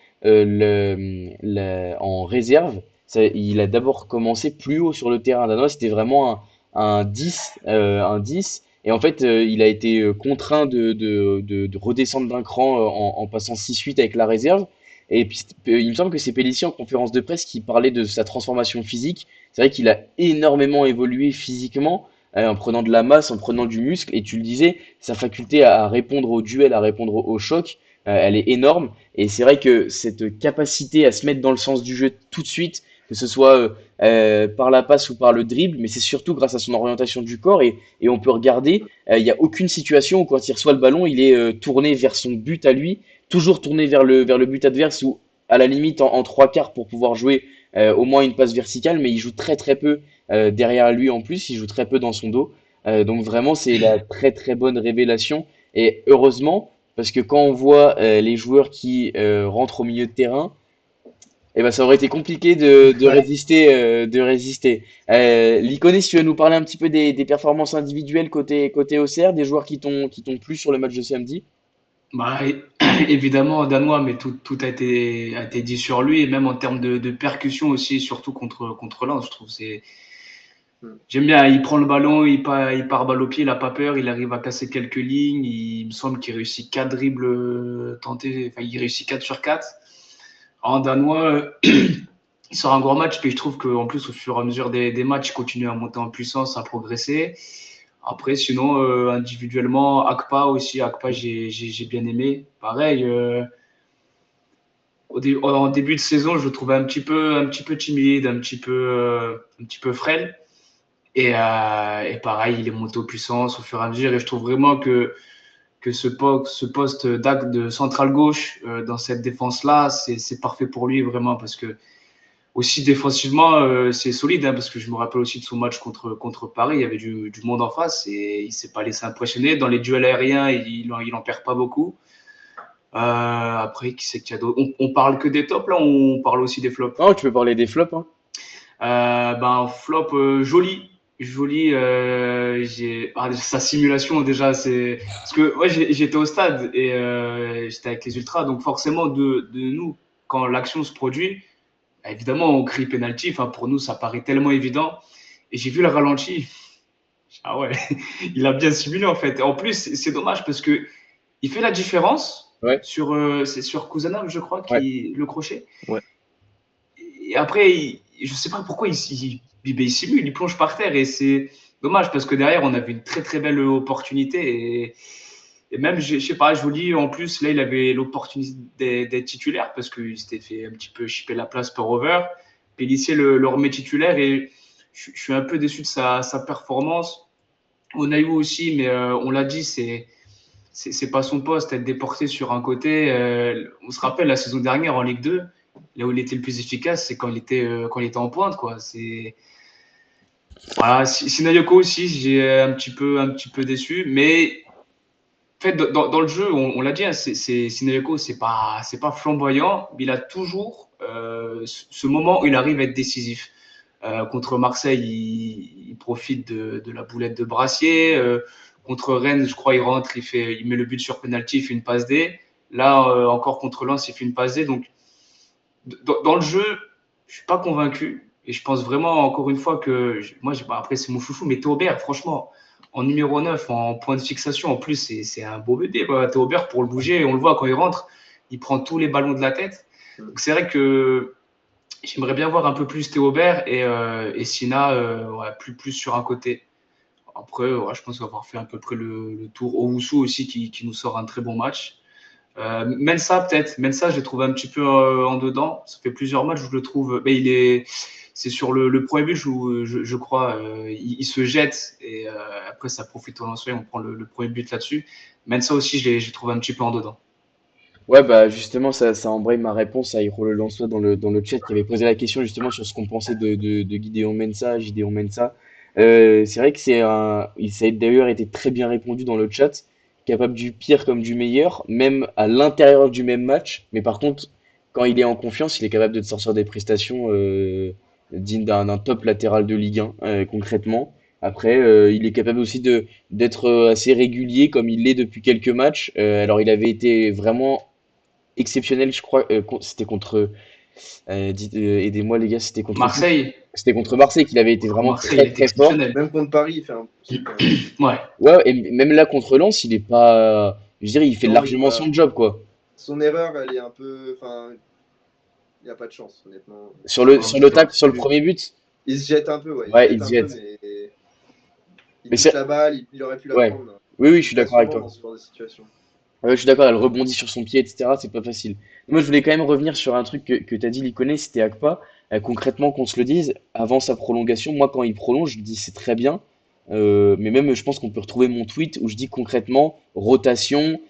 en réserve, il a d'abord commencé plus haut sur le terrain. Danois, c'était vraiment un 10, un 10. Et en fait, il a été contraint de redescendre d'un cran en passant 6-8 avec la réserve. Et puis, il me semble que c'est Pellissier en conférence de presse qui parlait de sa transformation physique. C'est vrai qu'il a énormément évolué physiquement, en prenant de la masse, en prenant du muscle. Et tu le disais, sa faculté à répondre au duel, à répondre au choc, elle est énorme. Et c'est vrai que cette capacité à se mettre dans le sens du jeu tout de suite, que ce soit par la passe ou par le dribble, mais c'est surtout grâce à son orientation du corps. Et on peut regarder, il n'y a aucune situation où quand il reçoit le ballon, il est tourné vers son but à lui, toujours tourné vers le but adverse ou à la limite en trois quarts pour pouvoir jouer au moins une passe verticale, mais il joue très très peu derrière lui en plus, il joue très peu dans son dos. Donc vraiment, c'est la très très bonne révélation. Et heureusement, parce que quand on voit les joueurs qui rentrent au milieu de terrain, eh ben, ça aurait été compliqué de Ouais. résister, de résister. Lycone, si tu veux nous parler un petit peu des performances individuelles côté OCR, des joueurs qui t'ont plu sur le match de samedi? Bah, évidemment, Danois, mais tout a été dit sur lui, et même en termes de percussion aussi, surtout contre Lens, je trouve. Mm. J'aime bien, il prend le ballon, il part balle au pied, il n'a pas peur, il arrive à casser quelques lignes. Il me semble qu'il réussit 4 dribbles tentés, enfin, il réussit 4 sur 4. En Danois, il sort un gros match, puis je trouve qu'en plus, au fur et à mesure des matchs, il continue à monter en puissance, à progresser. Après, sinon, individuellement, Akpa aussi, Akpa, j'ai bien aimé. Pareil, En début de saison, je le trouvais un petit peu timide, un petit peu frêle. Et pareil, il est monté en puissance au fur et à mesure. Et je trouve vraiment que ce poste d'acte de central gauche dans cette défense-là, c'est parfait pour lui vraiment parce que aussi défensivement, c'est solide hein, parce que je me rappelle aussi de son match contre Paris, il y avait du monde en face et il s'est pas laissé impressionner. Dans les duels aériens, il en perd pas beaucoup. Après, qui c'est qu'il y a d'autres on parle que des tops là, on parle aussi des flops. Non, tu peux parler des flops, hein. Flop joli. Joli, sa simulation déjà, c'est. Parce que ouais, j'étais au stade et j'étais avec les Ultras, donc forcément, de nous, quand l'action se produit, bah, évidemment, on crie penalty. Enfin, pour nous, ça paraît tellement évident. Et j'ai vu le ralenti. Ah ouais, il a bien simulé en fait. Et en plus, c'est dommage parce que il fait la différence Ouais, c'est sur Kuzanov, je crois, ouais. qui le crochet. Ouais. Et après, je sais pas pourquoi il simule, il plonge par terre et c'est dommage parce que derrière, on avait une très très belle opportunité et même, je sais pas, je vous dis, en plus, là, il avait l'opportunité d'être titulaire parce qu'il s'était fait un petit peu chipper la place par Over. Pellissier le remet titulaire et je suis un peu déçu de sa performance. Onaïwo aussi, mais on l'a dit, c'est pas son poste, être déporté sur un côté. On se rappelle la saison dernière en Ligue 2, là où il était le plus efficace, c'est quand il était en pointe, quoi. C'est voilà, Sinayoko aussi, j'ai un petit peu déçu, mais en fait, dans le jeu, on l'a dit, hein, Sinayoko, c'est pas flamboyant, mais il a toujours ce moment où il arrive à être décisif. Contre Marseille, il profite de la boulette de Brassier. Contre Rennes, je crois, il rentre, il met le but sur penalty, il fait une passe D. Là, encore contre Lens, il fait une passe D. Donc, dans le jeu, je suis pas convaincu. Et je pense vraiment, encore une fois, que moi, après, c'est mon chouchou, mais Théobert, franchement, en numéro 9, en point de fixation, en plus, c'est un beau bébé. Théobert, pour le bouger, on le voit quand il rentre, il prend tous les ballons de la tête. Donc, c'est vrai que j'aimerais bien voir un peu plus Théobert et Sina ouais, plus sur un côté. Après, ouais, je pense avoir fait à peu près le tour. Owusu aussi qui nous sort un très bon match. Mensa peut-être. Mensa, je l'ai trouvé un petit peu en dedans. Ça fait plusieurs matchs où je le trouve. Mais c'est sur le premier but où je crois il se jette et après ça profite au lancer. On prend le premier but là-dessus. Mensa aussi, j'ai trouvé un petit peu en dedans. Ouais, bah justement, ça embraye ma réponse à Hiro Le Lançois dans le chat qui avait posé la question justement sur ce qu'on pensait de Gideon Mensah, Gideon Mensah. C'est vrai que ça a d'ailleurs été très bien répondu dans le chat, capable du pire comme du meilleur, même à l'intérieur du même match. Mais par contre, quand il est en confiance, il est capable de te sortir des prestations dignes d'un top latéral de Ligue 1, concrètement. Après, il est capable aussi d'être assez régulier comme il l'est depuis quelques matchs. Alors, il avait été vraiment exceptionnel, je crois. C'était contre. Aidez-moi, les gars, Marseille, c'était contre Marseille qu'il avait été contre vraiment Marseille, il très est très fort. exceptionnel. Même contre Paris, il fait un. Ouais. Ouais, et même là contre Lens, il est pas. Je dirais, il fait Non, il est largement pas. son job, quoi. Son erreur, elle est un peu. Enfin, il n'y a pas de chance, honnêtement. Non, c'est clair. Sur le premier but, Il se jette un peu, ouais. Il se ouais, il jette se un peu, jette. mais il Mais touche c'est. la balle, il aurait pu la Ouais. prendre Oui, oui, je suis très d'accord avec souvent toi. dans ce genre de situation. Ouais, je suis d'accord, elle rebondit sur son pied, etc. C'est pas facile. Moi, je voulais quand même revenir sur un truc que tu as dit, Liconé, c'était Akpa. Concrètement, qu'on se le dise, avant sa prolongation, moi, quand il prolonge, je dis c'est très bien. Mais même, je pense qu'on peut retrouver mon tweet où je dis concrètement, rotation,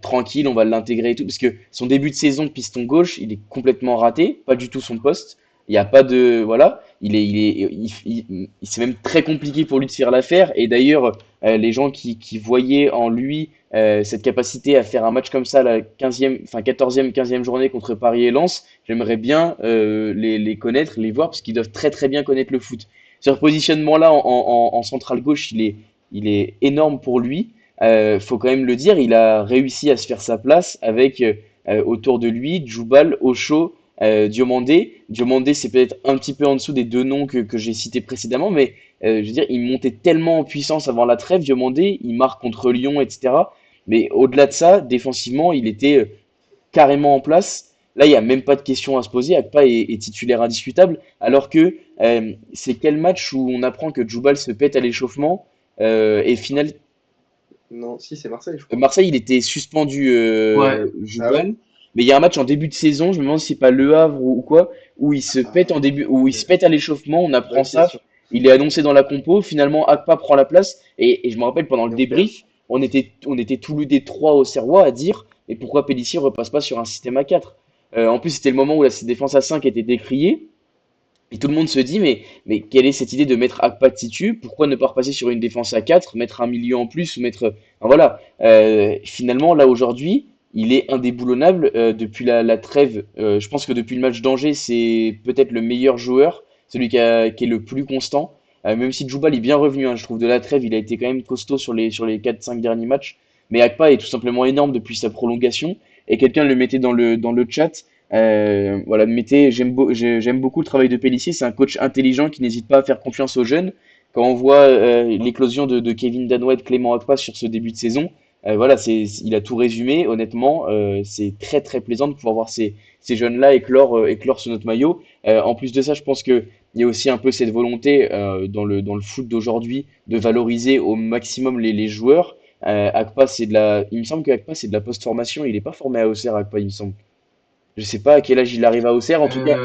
tranquille, on va l'intégrer et tout. Parce que son début de saison, piston gauche, il est complètement raté, pas du tout son poste. Il n'y a pas de. Voilà. C'est même très compliqué pour lui de faire l'affaire. Et d'ailleurs, les gens qui voyaient en lui cette capacité à faire un match comme ça, la 15e, enfin 14e, 15e journée contre Paris et Lens, j'aimerais bien les connaître, les voir, parce qu'ils doivent très très bien connaître le foot. Ce repositionnement-là en centrale gauche, il est énorme pour lui. Faut quand même le dire, il a réussi à se faire sa place avec autour de lui Djoubal, Ocho, Diomandé. Diomandé, c'est peut-être un petit peu en dessous des deux noms que j'ai cités précédemment, mais je veux dire, il montait tellement en puissance avant la trêve, Diomandé, il marque contre Lyon, etc. Mais au-delà de ça, défensivement, il était carrément en place. Là, il n'y a même pas de question à se poser. Akpa est titulaire indiscutable. Alors que c'est quel match où on apprend que Djoubal se pète à l'échauffement et final, Non, si, c'est Marseille, je crois. Marseille, il était suspendu, Ouais. Ah ouais? Djoubal. mais il y a un match en début de saison, je me demande si c'est pas Le Havre ou quoi, où il se pète en début, où il se pète à l'échauffement, on apprend Bonne ça, question. il est annoncé dans la compo, finalement Akpa prend la place, et je me rappelle pendant le Et on perd. débrief, on était tous les trois au Serrois à dire, mais pourquoi Pélissier repasse pas sur un système à 4? En plus, c'était le moment où la défense à 5 était décriée, et tout le monde se dit, mais quelle est cette idée de mettre Akpa titu? Pourquoi ne pas repasser sur une défense à 4, mettre un milieu en plus ou mettre. Enfin, voilà. Finalement, là aujourd'hui, il est indéboulonnable depuis la trêve. Je pense que depuis le match d'Angers, c'est peut-être le meilleur joueur, celui qui est le plus constant. Même si Djoubal est bien revenu, hein, je trouve, de la trêve, il a été quand même costaud sur les 4-5 derniers matchs. Mais Akpa est tout simplement énorme depuis sa prolongation. Et quelqu'un le mettait dans le chat. Voilà, mettez, j'aime beaucoup le travail de Pélissier. C'est un coach intelligent qui n'hésite pas à faire confiance aux jeunes. Quand on voit l'éclosion de Kevin Danois et de Clément Akpas sur ce début de saison, voilà, il a tout résumé. Honnêtement, c'est très très plaisant de pouvoir voir ces jeunes-là éclore sous notre maillot. En plus de ça, je pense que il y a aussi un peu cette volonté dans le foot d'aujourd'hui de valoriser au maximum les joueurs. Akpas, il me semble que Akpas, c'est de la post-formation. Il n'est pas formé à Auxerre, Akpas, il me semble. Je sais pas à quel âge il arrive à Auxerre, en tout cas.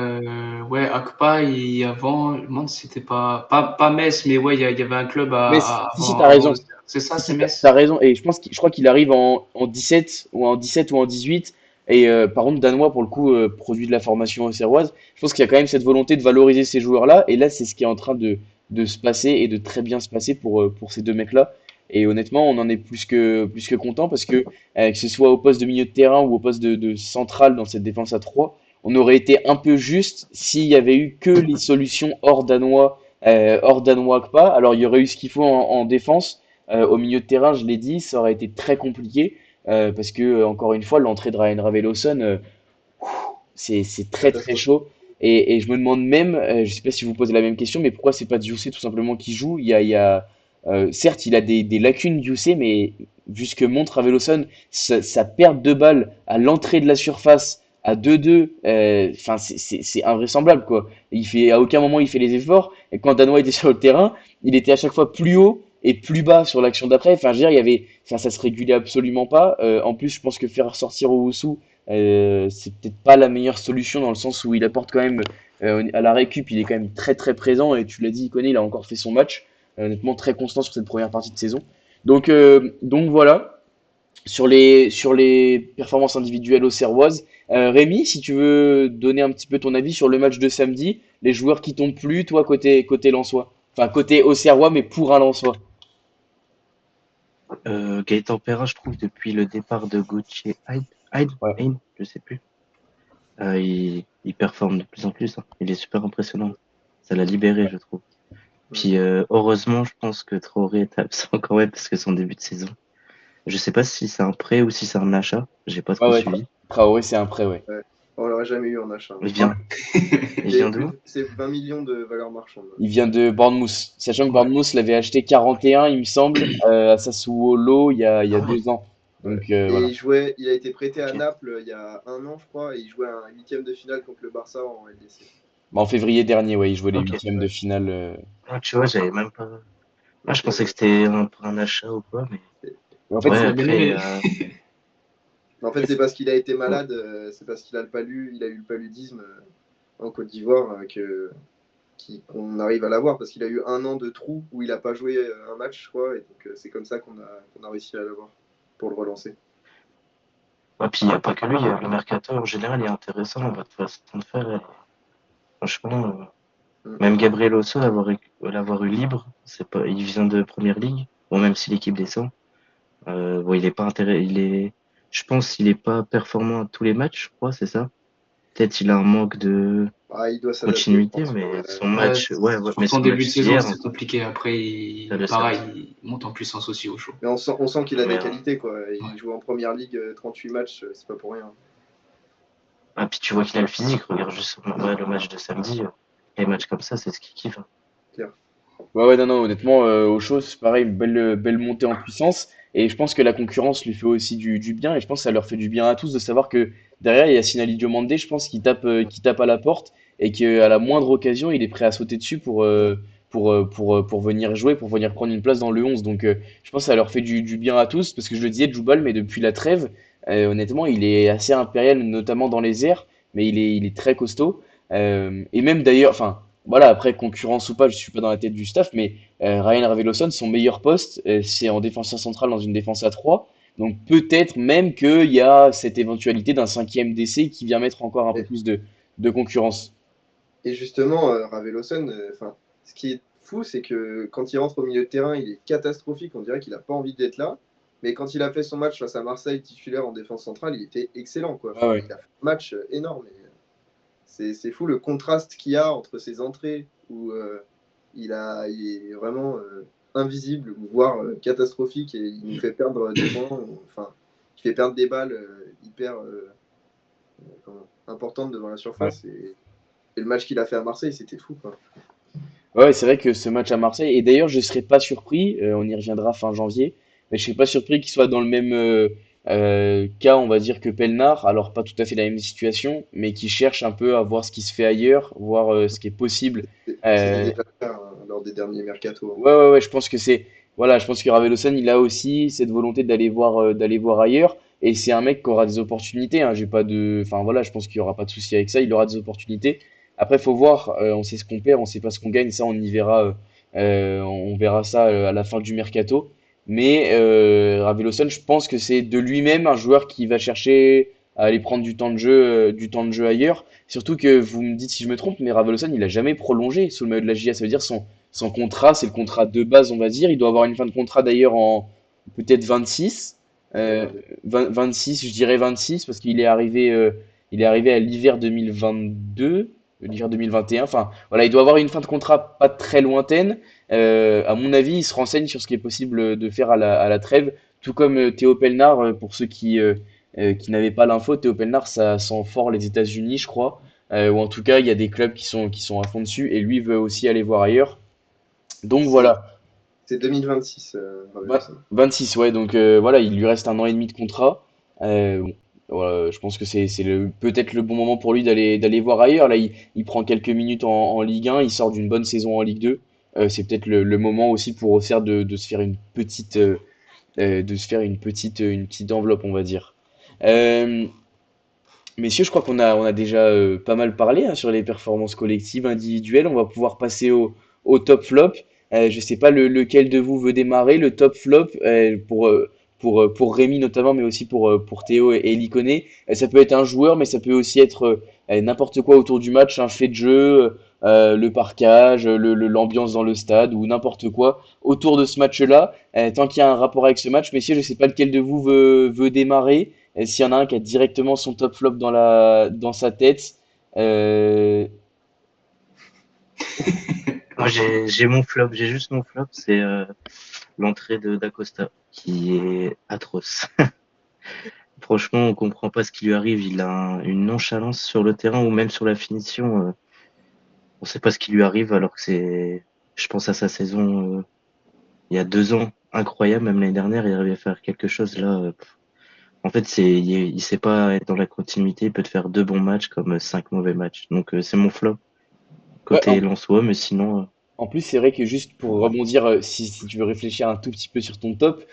Ouais, Akpa, avant, je me demande si c'était pas Metz, mais ouais, il y avait un club Mais si, si, t'as avant raison. Auxerre. C'est ça, Si, c'est si, t'as Metz? raison. Et je crois qu'il arrive en 17 ou en 18. Et par contre, Danois, pour le coup, produit de la formation auxerroise. Je pense qu'il y a quand même cette volonté de valoriser ces joueurs-là. Et là, c'est ce qui est en train de se passer et de très bien se passer pour ces deux mecs-là. Et honnêtement, on en est plus que content parce que ce soit au poste de milieu de terrain ou au poste de central dans cette défense à 3, on aurait été un peu juste s'il y avait eu que les solutions hors Danois que pas. Alors, il y aurait eu ce qu'il faut en défense. Au milieu de terrain, je l'ai dit, ça aurait été très compliqué parce que, encore une fois, l'entrée de Ryan Raveloson, c'est très très Catastrophe. chaud. Et je me demande même, je sais pas si vous posez la même question, mais pourquoi c'est pas Dioussé tout simplement qui joue? Certes, il a des lacunes Dioussé, mais vu ce que montre Raveloson, sa perte de balle à l'entrée de la surface à 2-2, enfin c'est invraisemblable quoi. À aucun moment il fait les efforts. Et quand Danois était sur le terrain, il était à chaque fois plus haut et plus bas sur l'action d'après. Enfin, je veux dire, enfin, ça se régulait absolument pas. En plus, je pense que faire sortir Owusu, c'est peut-être pas la meilleure solution dans le sens où il apporte quand même à la récup, il est quand même très très présent et tu l'as dit, il connaît, il a encore fait son match, honnêtement très constant sur cette première partie de saison. Donc voilà, sur les performances individuelles auxerroises. Rémi, si tu veux donner un petit peu ton avis sur le match de samedi, les joueurs qui t'ont plu, toi côté Lensois, enfin côté auxerrois, mais pour un Lensois. Gaëtan Perrin, je trouve, depuis le départ de Gauthier Ouais. Hein, je sais plus, il performe de plus en plus, hein. Il est super impressionnant. Ça l'a libéré, je trouve. Puis heureusement, je pense que Traoré est absent quand même parce que son début de saison. Je sais pas si c'est un prêt ou si c'est un achat. J'ai pas Ouais, trop ouais, suivi. Traoré, c'est un prêt, ouais. Ouais. On l'aurait jamais eu en achat. Il vient, il vient d'où? C'est 20 millions de valeur marchande. Il vient de Bournemouth. Sachant que Ouais. Bournemouth l'avait acheté 41, il me semble, à Sassuolo il y a Ah ouais. 2 ans. Ouais. Donc Et voilà. il a été prêté à Ok. Naples il y a un an, je crois, et il jouait un huitième de finale contre le Barça en LDC. Bah, en février dernier, ouais, il jouait les Ok. huitièmes de Ouais. finale. Ah, tu vois, j'avais même pas. Ah, je Donc, pensais que c'était un achat ou quoi, mais et- En fait, ouais. J'aurais bien Après, aimé. en fait, c'est parce qu'il a été ouais. malade, c'est parce qu'il a il a eu le paludisme en Côte d'Ivoire qu'on arrive à l'avoir, parce qu'il a eu un an de trou où il n'a pas joué un match, je crois, et donc c'est comme ça qu'on a réussi à l'avoir pour le relancer. Ah, puis il n'y a pas que lui, le mercato en général il est intéressant, votre façon de faire. Franchement, Mm. même Gabriel Osso, l'avoir eu libre, c'est pas, il vient de première ligue. Bon, même si l'équipe descend, bon, il est pas je pense qu'il est pas performant à tous les matchs, je crois, c'est ça. Peut-être il a un manque de Ah, il doit s'adapter, je continuité, pense. mais son Ouais, match, ouais, ouais, mais surtout en son début match de saison, d'hier, c'est compliqué. Après, ça le pareil, samedi. il monte en puissance aussi au show. Mais on sent qu'il a Mais, des qualités, quoi. Ouais. Il joue en première ligue 38 matchs, c'est pas pour rien. ah, puis tu vois qu'il a le physique, regarde juste ouais, le match de samedi, les matchs comme ça, c'est ce qu'il kiffe, hein. Claire. ouais, ouais, non, non, honnêtement, au show, c'est pareil, une belle montée en puissance. Et je pense que la concurrence lui fait aussi du bien. Et je pense que ça leur fait du bien à tous de savoir que derrière, il y a Sinali Diomandé, je pense, qui tape à la porte et qu'à la moindre occasion, il est prêt à sauter dessus pour venir jouer, pour venir prendre une place dans le 11. Donc, je pense que ça leur fait du bien à tous. Parce que je le disais, Djoubal, mais depuis la trêve, Honnêtement, il est assez impérial, notamment dans les airs, mais il est très costaud. Et même d'ailleurs, enfin, voilà, après, concurrence ou pas, je suis pas dans la tête du staff, mais Ryan Raveloson, son meilleur poste, c'est en défenseur central dans une défense à 3. Donc peut-être même qu'il y a cette éventualité d'un cinquième décès qui vient mettre encore un peu Et, plus de concurrence. et justement, Raveloson, ce qui est fou, c'est que quand il rentre au milieu de terrain, il est catastrophique. On dirait qu'il n'a pas envie d'être là. Mais quand il a fait son match face à Marseille, titulaire en défense centrale, il était excellent, quoi. Ah Enfin, ouais. il a fait un match énorme. C'est fou le contraste qu'il y a entre ses entrées où il est vraiment invisible, voire catastrophique, et il nous fait perdre des points, enfin, il fait perdre des balles hyper importantes devant la Ouais. surface. Et le match qu'il a fait à Marseille, c'était fou, quoi. Ouais, c'est vrai que ce match à Marseille, et d'ailleurs, je serais pas surpris, on y reviendra fin janvier, mais je serais pas surpris qu'il soit dans le même cas, on va dire, que Pelnard. Alors, pas tout à fait la même situation, mais qui cherche un peu à voir ce qui se fait ailleurs, voir ce qui est possible. C'était Euh, déjà le cas hein, lors des derniers mercato. Ouais, ouais, ouais, je pense que c'est. Voilà, je pense que Raveloson, il a aussi cette volonté d'aller voir ailleurs. Et c'est un mec qui aura des opportunités. Hein, j'ai pas de. Enfin, voilà, je pense qu'il y aura pas de souci avec ça. Il aura des opportunités. Après, faut voir. On sait ce qu'on perd, on sait pas ce qu'on gagne. Ça, on y verra. On verra ça à la fin du mercato. Mais Raveloson, je pense que c'est de lui-même un joueur qui va chercher à aller prendre du temps de jeu ailleurs. Surtout que vous me dites si je me trompe, mais Raveloson, il a jamais prolongé sous le maillot de la GIA. Ça veut dire son contrat, c'est le contrat de base, on va dire. Il doit avoir une fin de contrat d'ailleurs en peut-être 26. Ouais, Euh, 22. 26, je dirais 26, parce qu'il est arrivé à l'hiver 2022, l'hiver 2021. Enfin, voilà, il doit avoir une fin de contrat pas très lointaine. À mon avis, il se renseigne sur ce qui est possible de faire à la trêve, tout comme Théo Pelnard, pour ceux qui n'avaient pas l'info. Théo Pelnard, ça sent fort les États-Unis, je crois. Ou en tout cas, il y a des clubs qui sont à fond dessus, et lui veut aussi aller voir ailleurs. Donc C'est voilà, c'est 2026, Va- Raveloson. 26, ouais, donc voilà, il lui reste un an et demi de contrat. Bon, voilà, je pense que c'est peut-être le bon moment pour lui d'aller voir ailleurs. Là, il prend quelques minutes en Ligue 1, il sort d'une bonne saison en Ligue 2. C'est peut-être le moment aussi pour Auxerre de se faire une petite enveloppe, on va dire. Euh, Messieurs, je crois qu'on a déjà pas mal parlé hein, sur les performances collectives, individuelles. On va pouvoir passer au top flop. Je sais pas lequel de vous veut démarrer, le top flop pour Rémi notamment, mais aussi pour Théo et Liconé. Ça peut être un joueur, mais ça peut aussi être n'importe quoi autour du match, un fait de jeu, le parquage, l'ambiance dans le stade ou n'importe quoi autour de ce match-là. Tant qu'il y a un rapport avec ce match, messieurs, je sais pas lequel de vous veut démarrer. Et s'il y en a un qui a directement son top flop dans sa tête, euh, Moi, j'ai mon flop, j'ai juste mon flop, c'est l'entrée de d'Acosta, qui est atroce. Franchement, on comprend pas ce qui lui arrive. Il a une nonchalance sur le terrain ou même sur la finition. On sait pas ce qui lui arrive alors que je pense à sa saison il y a 2 ans, incroyable. Même l'année dernière, il arrivait à faire quelque chose. Là, en fait, il sait pas être dans la continuité. Il peut te faire 2 bons matchs comme 5 mauvais matchs. Donc, c'est mon flop ouais, côté Lensois, mais sinon, en plus, c'est vrai que juste pour rebondir, si tu veux réfléchir un tout petit peu sur ton top,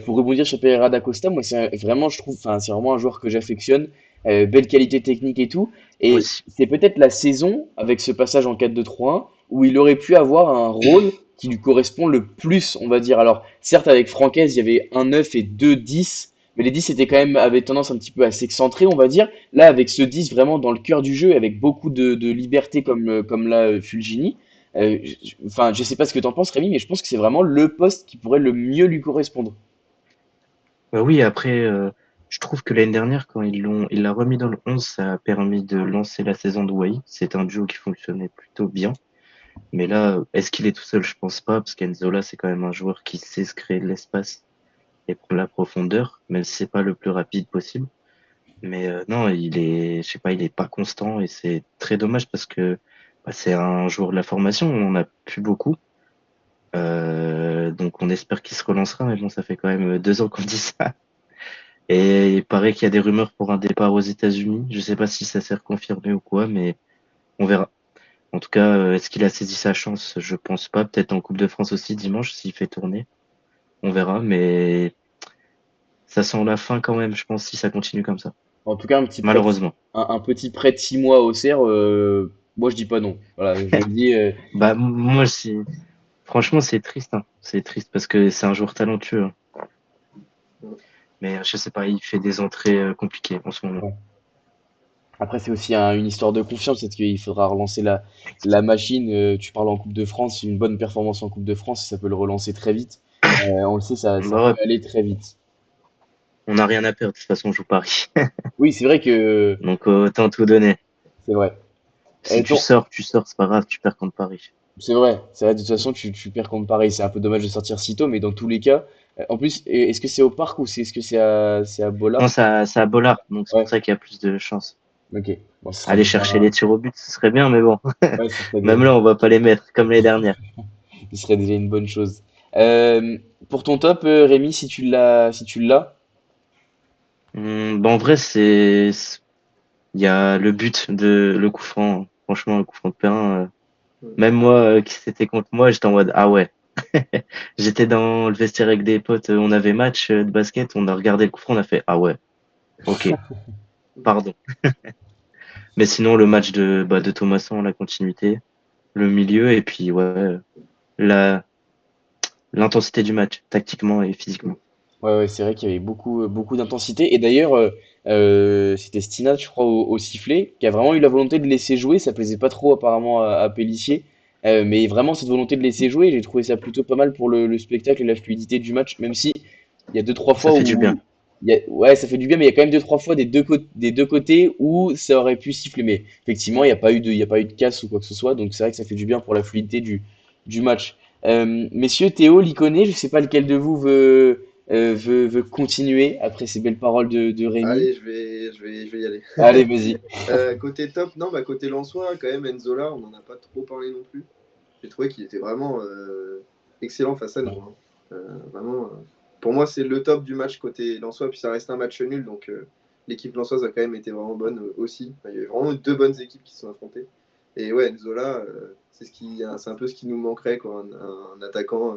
pour rebondir sur Pereira da Costa, moi, vraiment, je trouve, enfin, c'est vraiment un joueur que j'affectionne, belle qualité technique et tout. moi Et aussi. c'est peut-être la saison, avec ce passage en 4-2-3-1, où il aurait pu avoir un rôle qui lui correspond le plus, on va dire. Alors, certes, avec Francaise, il y avait un 9 et deux 10, mais les 10 étaient quand même, avaient tendance un petit peu à s'excentrer, on va dire. Là, avec ce 10 vraiment dans le cœur du jeu, avec beaucoup de liberté comme là, Fulgini. Enfin, je sais pas ce que t'en penses, Rémi, mais je pense que c'est vraiment le poste qui pourrait le mieux lui correspondre. Bah oui, après, je trouve que l'année dernière, quand il l'a remis dans le 11, ça a permis de lancer la saison de Wai. C'est un duo qui fonctionnait plutôt bien. Mais là, est-ce qu'il est tout seul? Je pense pas, parce qu'Enzola, c'est quand même un joueur qui sait se créer de l'espace et prendre la profondeur, même si c'est pas le plus rapide possible. Mais non, je sais pas, il est pas constant et c'est très dommage parce que bah, c'est un joueur de la formation, on en a plus beaucoup. Donc on espère qu'il se relancera, mais bon, ça fait quand même 2 ans qu'on dit ça. Et il paraît qu'il y a des rumeurs pour un départ aux États-Unis. Je sais pas si ça s'est confirmé ou quoi, mais on verra. En tout cas, est-ce qu'il a saisi sa chance? Je pense pas. Peut-être en Coupe de France aussi dimanche s'il fait tourner. On verra, mais ça sent la fin quand même, je pense, si ça continue comme ça. En tout cas, Malheureusement. un petit prêt de 6 mois au Auxerre, moi je dis pas non. Voilà, je le dis. Bah, moi, franchement, c'est triste, hein. C'est triste parce que c'est un joueur talentueux, hein. Mais je sais pas, il fait des entrées compliquées en ce moment. Ouais. Après, c'est aussi une histoire de confiance, parce qu'il faudra relancer la machine. Tu parles en Coupe de France, une bonne performance en Coupe de France, ça peut le relancer très vite. On le sait, ça Bah peut ouais, aller très vite. on n'a rien à perdre, de toute façon, on joue Paris. Oui, c'est vrai que Donc autant tout donner. c'est vrai. Si tu sors, c'est pas grave, tu perds contre Paris. C'est vrai, de toute façon, tu perds contre Paris. C'est un peu dommage de sortir si tôt, mais dans tous les cas, en plus, est-ce que c'est au parc ou est-ce que c'est à Non, Bollard? ça a Bollard, donc c'est pour Ouais, ça qu'il y a plus de chances. ok. Bon, ce sera Aller déjà chercher les tirs au but, ce serait bien, mais bon. ouais, ce serait déjà Même là, on va pas les mettre comme les dernières. ce serait déjà une bonne chose. Pour ton top, Rémi, si tu l'as, Bah, en vrai, il y a le but le coup franc. Franchement, le coup franc de Perrin. Même moi, qui c'était contre moi, j'étais en mode, ah ouais. J'étais dans le vestiaire avec des potes, on avait match de basket, on a regardé le coup franc, on a fait, ah ouais, ok, pardon. Mais sinon, le match de Thomasson, la continuité, le milieu, et puis, ouais, la, l'intensité du match, tactiquement et physiquement. ouais, ouais, c'est vrai qu'il y avait beaucoup d'intensité. Et d'ailleurs, c'était Stina, je crois, au sifflet, qui a vraiment eu la volonté de laisser jouer. Ça plaisait pas trop apparemment à Pélissier. Mais vraiment, cette volonté de laisser jouer, j'ai trouvé ça plutôt pas mal pour le spectacle et la fluidité du match, même si il y a deux, trois Ça fois fait du bien. où. Ouais, ça fait du bien, mais il y a quand même deux, trois fois des deux côtés où ça aurait pu siffler. Mais effectivement, il y a pas eu de casse ou quoi que ce soit. Donc c'est vrai que ça fait du bien pour la fluidité du match. Messieurs, Théo, Liconé, je sais pas lequel de vous veut continuer après ces belles paroles de Rémi. Allez, je vais y aller. Allez, vas-y. Côté top, non, bah côté Lensois, quand même, Enzola, on n'en a pas trop parlé non plus. J'ai trouvé qu'il était vraiment excellent face à nous, hein. Vraiment, pour moi, c'est le top du match côté Lensois, puis ça reste un match nul, donc l'équipe lensoise a quand même été vraiment bonne aussi. Enfin, il y avait vraiment deux bonnes équipes qui se sont affrontées. Et ouais, Nzola, c'est un peu ce qui nous manquerait, quoi, un attaquant,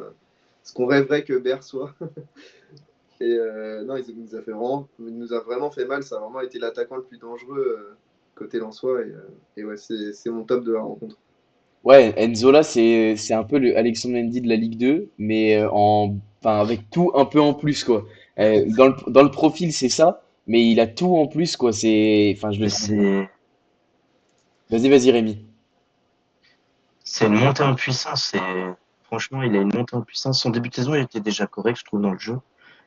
ce qu'on rêverait que Ber soit. Et non, il nous a vraiment fait mal. Ça a vraiment été l'attaquant le plus dangereux côté Lensois. Et ouais, c'est mon top de la rencontre. Ouais, Enzola, c'est un peu le Alexandre Mendy de la Ligue 2, mais enfin, avec tout un peu en plus, quoi. Dans le profil, c'est ça, mais il a tout en plus, quoi. Enfin, je le Mais trouve. Vas-y, vas-y, Rémi. c'est une montée en puissance. Franchement, il a une montée en puissance. Son début de saison, il était déjà correct, je trouve, dans le jeu.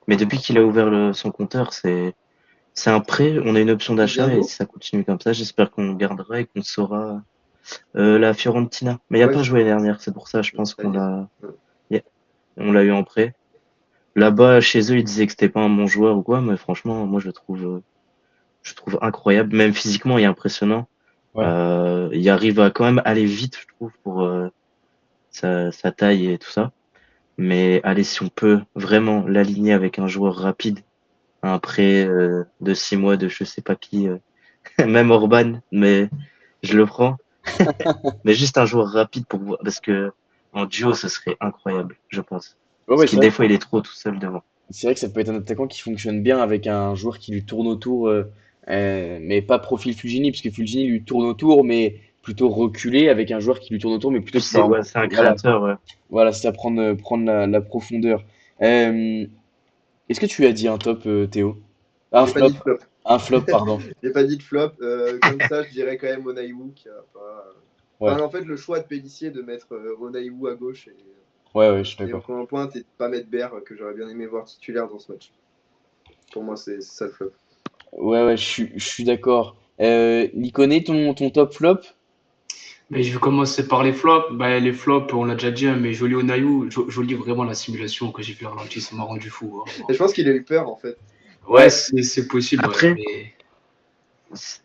Mais depuis qu'il a ouvert son compteur, c'est un prêt. On a une option Il vient d'achat et d'où? si ça continue comme ça, j'espère qu'on le gardera et qu'on saura la Fiorentina. Mais il a Ouais, pas c'est joué l'année dernière, c'est pour ça, je pense ça y est. Ouais. on l'a eu en prêt. Là-bas, chez eux, ils disaient que c'était pas un bon joueur ou quoi, mais franchement, moi, je le trouve incroyable. Même physiquement, il est impressionnant. Ouais. Il arrive à quand même aller vite, je trouve, pour sa taille et tout ça. Mais allez, si on peut vraiment l'aligner avec un joueur rapide, un prêt de 6 mois de je sais pas qui, même Orban, mais je le prends. Mais juste un joueur rapide pour voir, parce que en duo, ce serait incroyable, je pense. Ouais, Parce ouais, c'est qu'il vrai. des fois, il est trop tout seul devant. C'est vrai que ça peut être un attaquant qui fonctionne bien avec un joueur qui lui tourne autour, mais pas profil Fulgini, parce que Fulgini lui tourne autour, mais plutôt reculé, avec un joueur qui lui tourne autour, mais plutôt Plus qui va ouais, c'est un voilà, créateur, ouais. voilà, c'est à prendre la profondeur. Euh, Est-ce que tu as dit un top, Théo? Un J'ai pas flop, dit de flop. un flop, pardon. J'ai pas dit de flop. Comme ça, je dirais quand même Onaïwu qui a pas. Ouais, Enfin, en fait, le choix de Pélissier de mettre Onaïwu à gauche ouais, ouais, je suis et d'accord. en pointe et de pas mettre Ber, que j'aurais bien aimé voir titulaire dans ce match. Pour moi, c'est ça le flop. Ouais, ouais, je suis d'accord. Liconé, ton top flop? Mais je vais commencer par les flops. Bah, les flops, on l'a déjà dit, hein, mais Joli Onaïou, Joli, vraiment la simulation que j'ai fait ralenti, ça m'a rendu fou, hein. Et je pense qu'il a eu peur en fait. Ouais, Ouais, c'est possible, ouais, Après, mais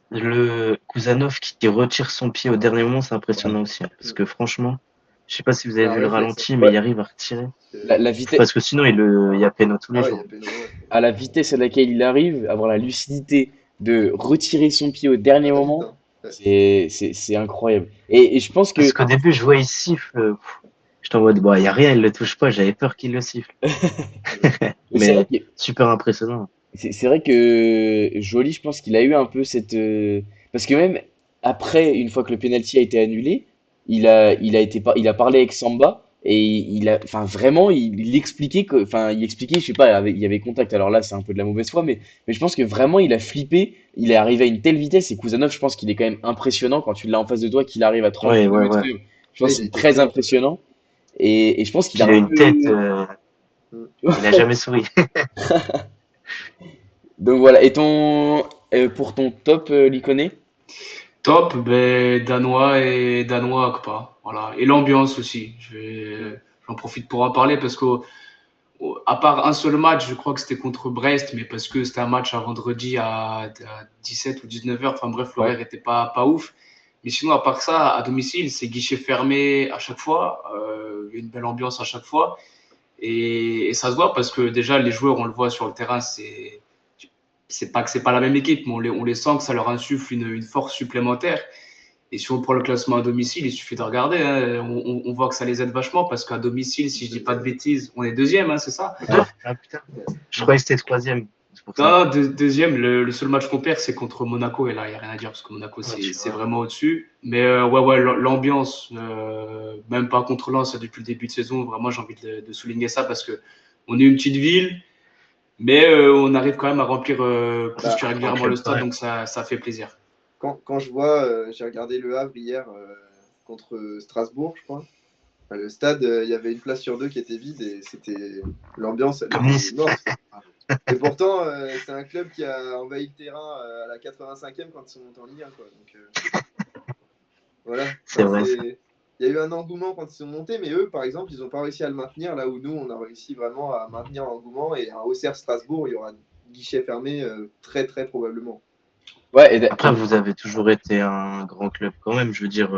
le Kuzanov qui retire son pied au dernier moment, c'est ouais. impressionnant aussi, hein. Parce Mm. que franchement, je sais pas si vous C'est avez un vu le réflexe, hein. ralenti, mais Ouais, il arrive à retirer. la vitesse, Parce que sinon, il y a peine tous les Ah ouais, il y jours. a Péno, ouais. à la vitesse à laquelle il arrive, avoir la lucidité de retirer son pied au dernier Ça va vite, moment, hein. Ouais. c'est incroyable. Et je pense Parce que, qu'au début, je vois il siffle. J'étais en mode, bon, il n'y a rien, il le touche pas, j'avais peur qu'il le siffle. Mais c'est vrai Mais que super impressionnant. c'est vrai que Joly, je pense qu'il a eu un peu cette parce que même après, une fois que le penalty a été annulé, il a parlé avec Samba et enfin vraiment, il expliquait enfin, il expliquait, je sais pas, il y avait contact. Alors là, c'est un peu de la mauvaise foi, mais je pense que vraiment, il a flippé. Il est arrivé à une telle vitesse et Kouzanov, je pense qu'il est quand même impressionnant quand tu l'as en face de toi, qu'il arrive à 30 Ouais, ouais, km/h. ouais. Je pense Ouais, que il a c'est été très très fort. impressionnant et je pense qu'il Puis a il a un une tête, peu. Mm. il a jamais souri. Donc voilà. Et pour ton top, l'Ikoné? Top, ben, danois et danois Akpa. Voilà. Et l'ambiance aussi. Mm. J'en profite pour en parler parce à part un seul match, je crois que c'était contre Brest, mais parce que c'était un match à vendredi à 17 ou 19 heures. Enfin bref, Ouais. l'horaire était pas ouf. Mais sinon, à part ça, à domicile, c'est guichet fermé à chaque fois. Il y a une belle ambiance à chaque fois. Et ça se voit parce que déjà, les joueurs, on le voit sur le terrain, c'est pas que c'est pas la même équipe, mais on les sent que ça leur insuffle une force supplémentaire. Et si on prend le classement à domicile, il suffit de regarder. Hein, on voit que ça les aide vachement parce qu'à domicile, si je dis pas de bêtises, on est deuxième, hein, c'est ça? Deux? Ah putain. Je croyais que c'était troisième. C'est pour ça. Non, deuxième, le seul match qu'on perd, c'est contre Monaco. Et là, il n'y a rien à dire parce que Monaco, Ouais, tu c'est vois. vraiment au-dessus. Mais ouais, l'ambiance, même pas contre Lens depuis le début de saison, vraiment, j'ai envie de souligner ça parce que on est une petite ville, mais on arrive quand même à remplir plus Bah, que Un grand régulièrement le club, stade, ouais. donc ça fait plaisir. quand je vois, j'ai regardé Le Havre hier contre Strasbourg, je crois. Enfin, le stade, il y avait une place sur deux qui était vide et c'était l'ambiance, elle Comme était Nice. morte, quoi. Et pourtant, c'est un club qui a envahi le terrain à la 85e quand ils sont montés en Ligue 1, quoi. Donc voilà. C'est Enfin, vrai, ça. il y a eu un engouement quand ils sont montés, mais eux, par exemple, ils n'ont pas réussi à le maintenir. Là où nous, on a réussi vraiment à maintenir l'engouement. Et à Auxerre Strasbourg, il y aura guichet fermé très très probablement. Ouais, Après, vous avez toujours été un grand club quand même. Je veux dire,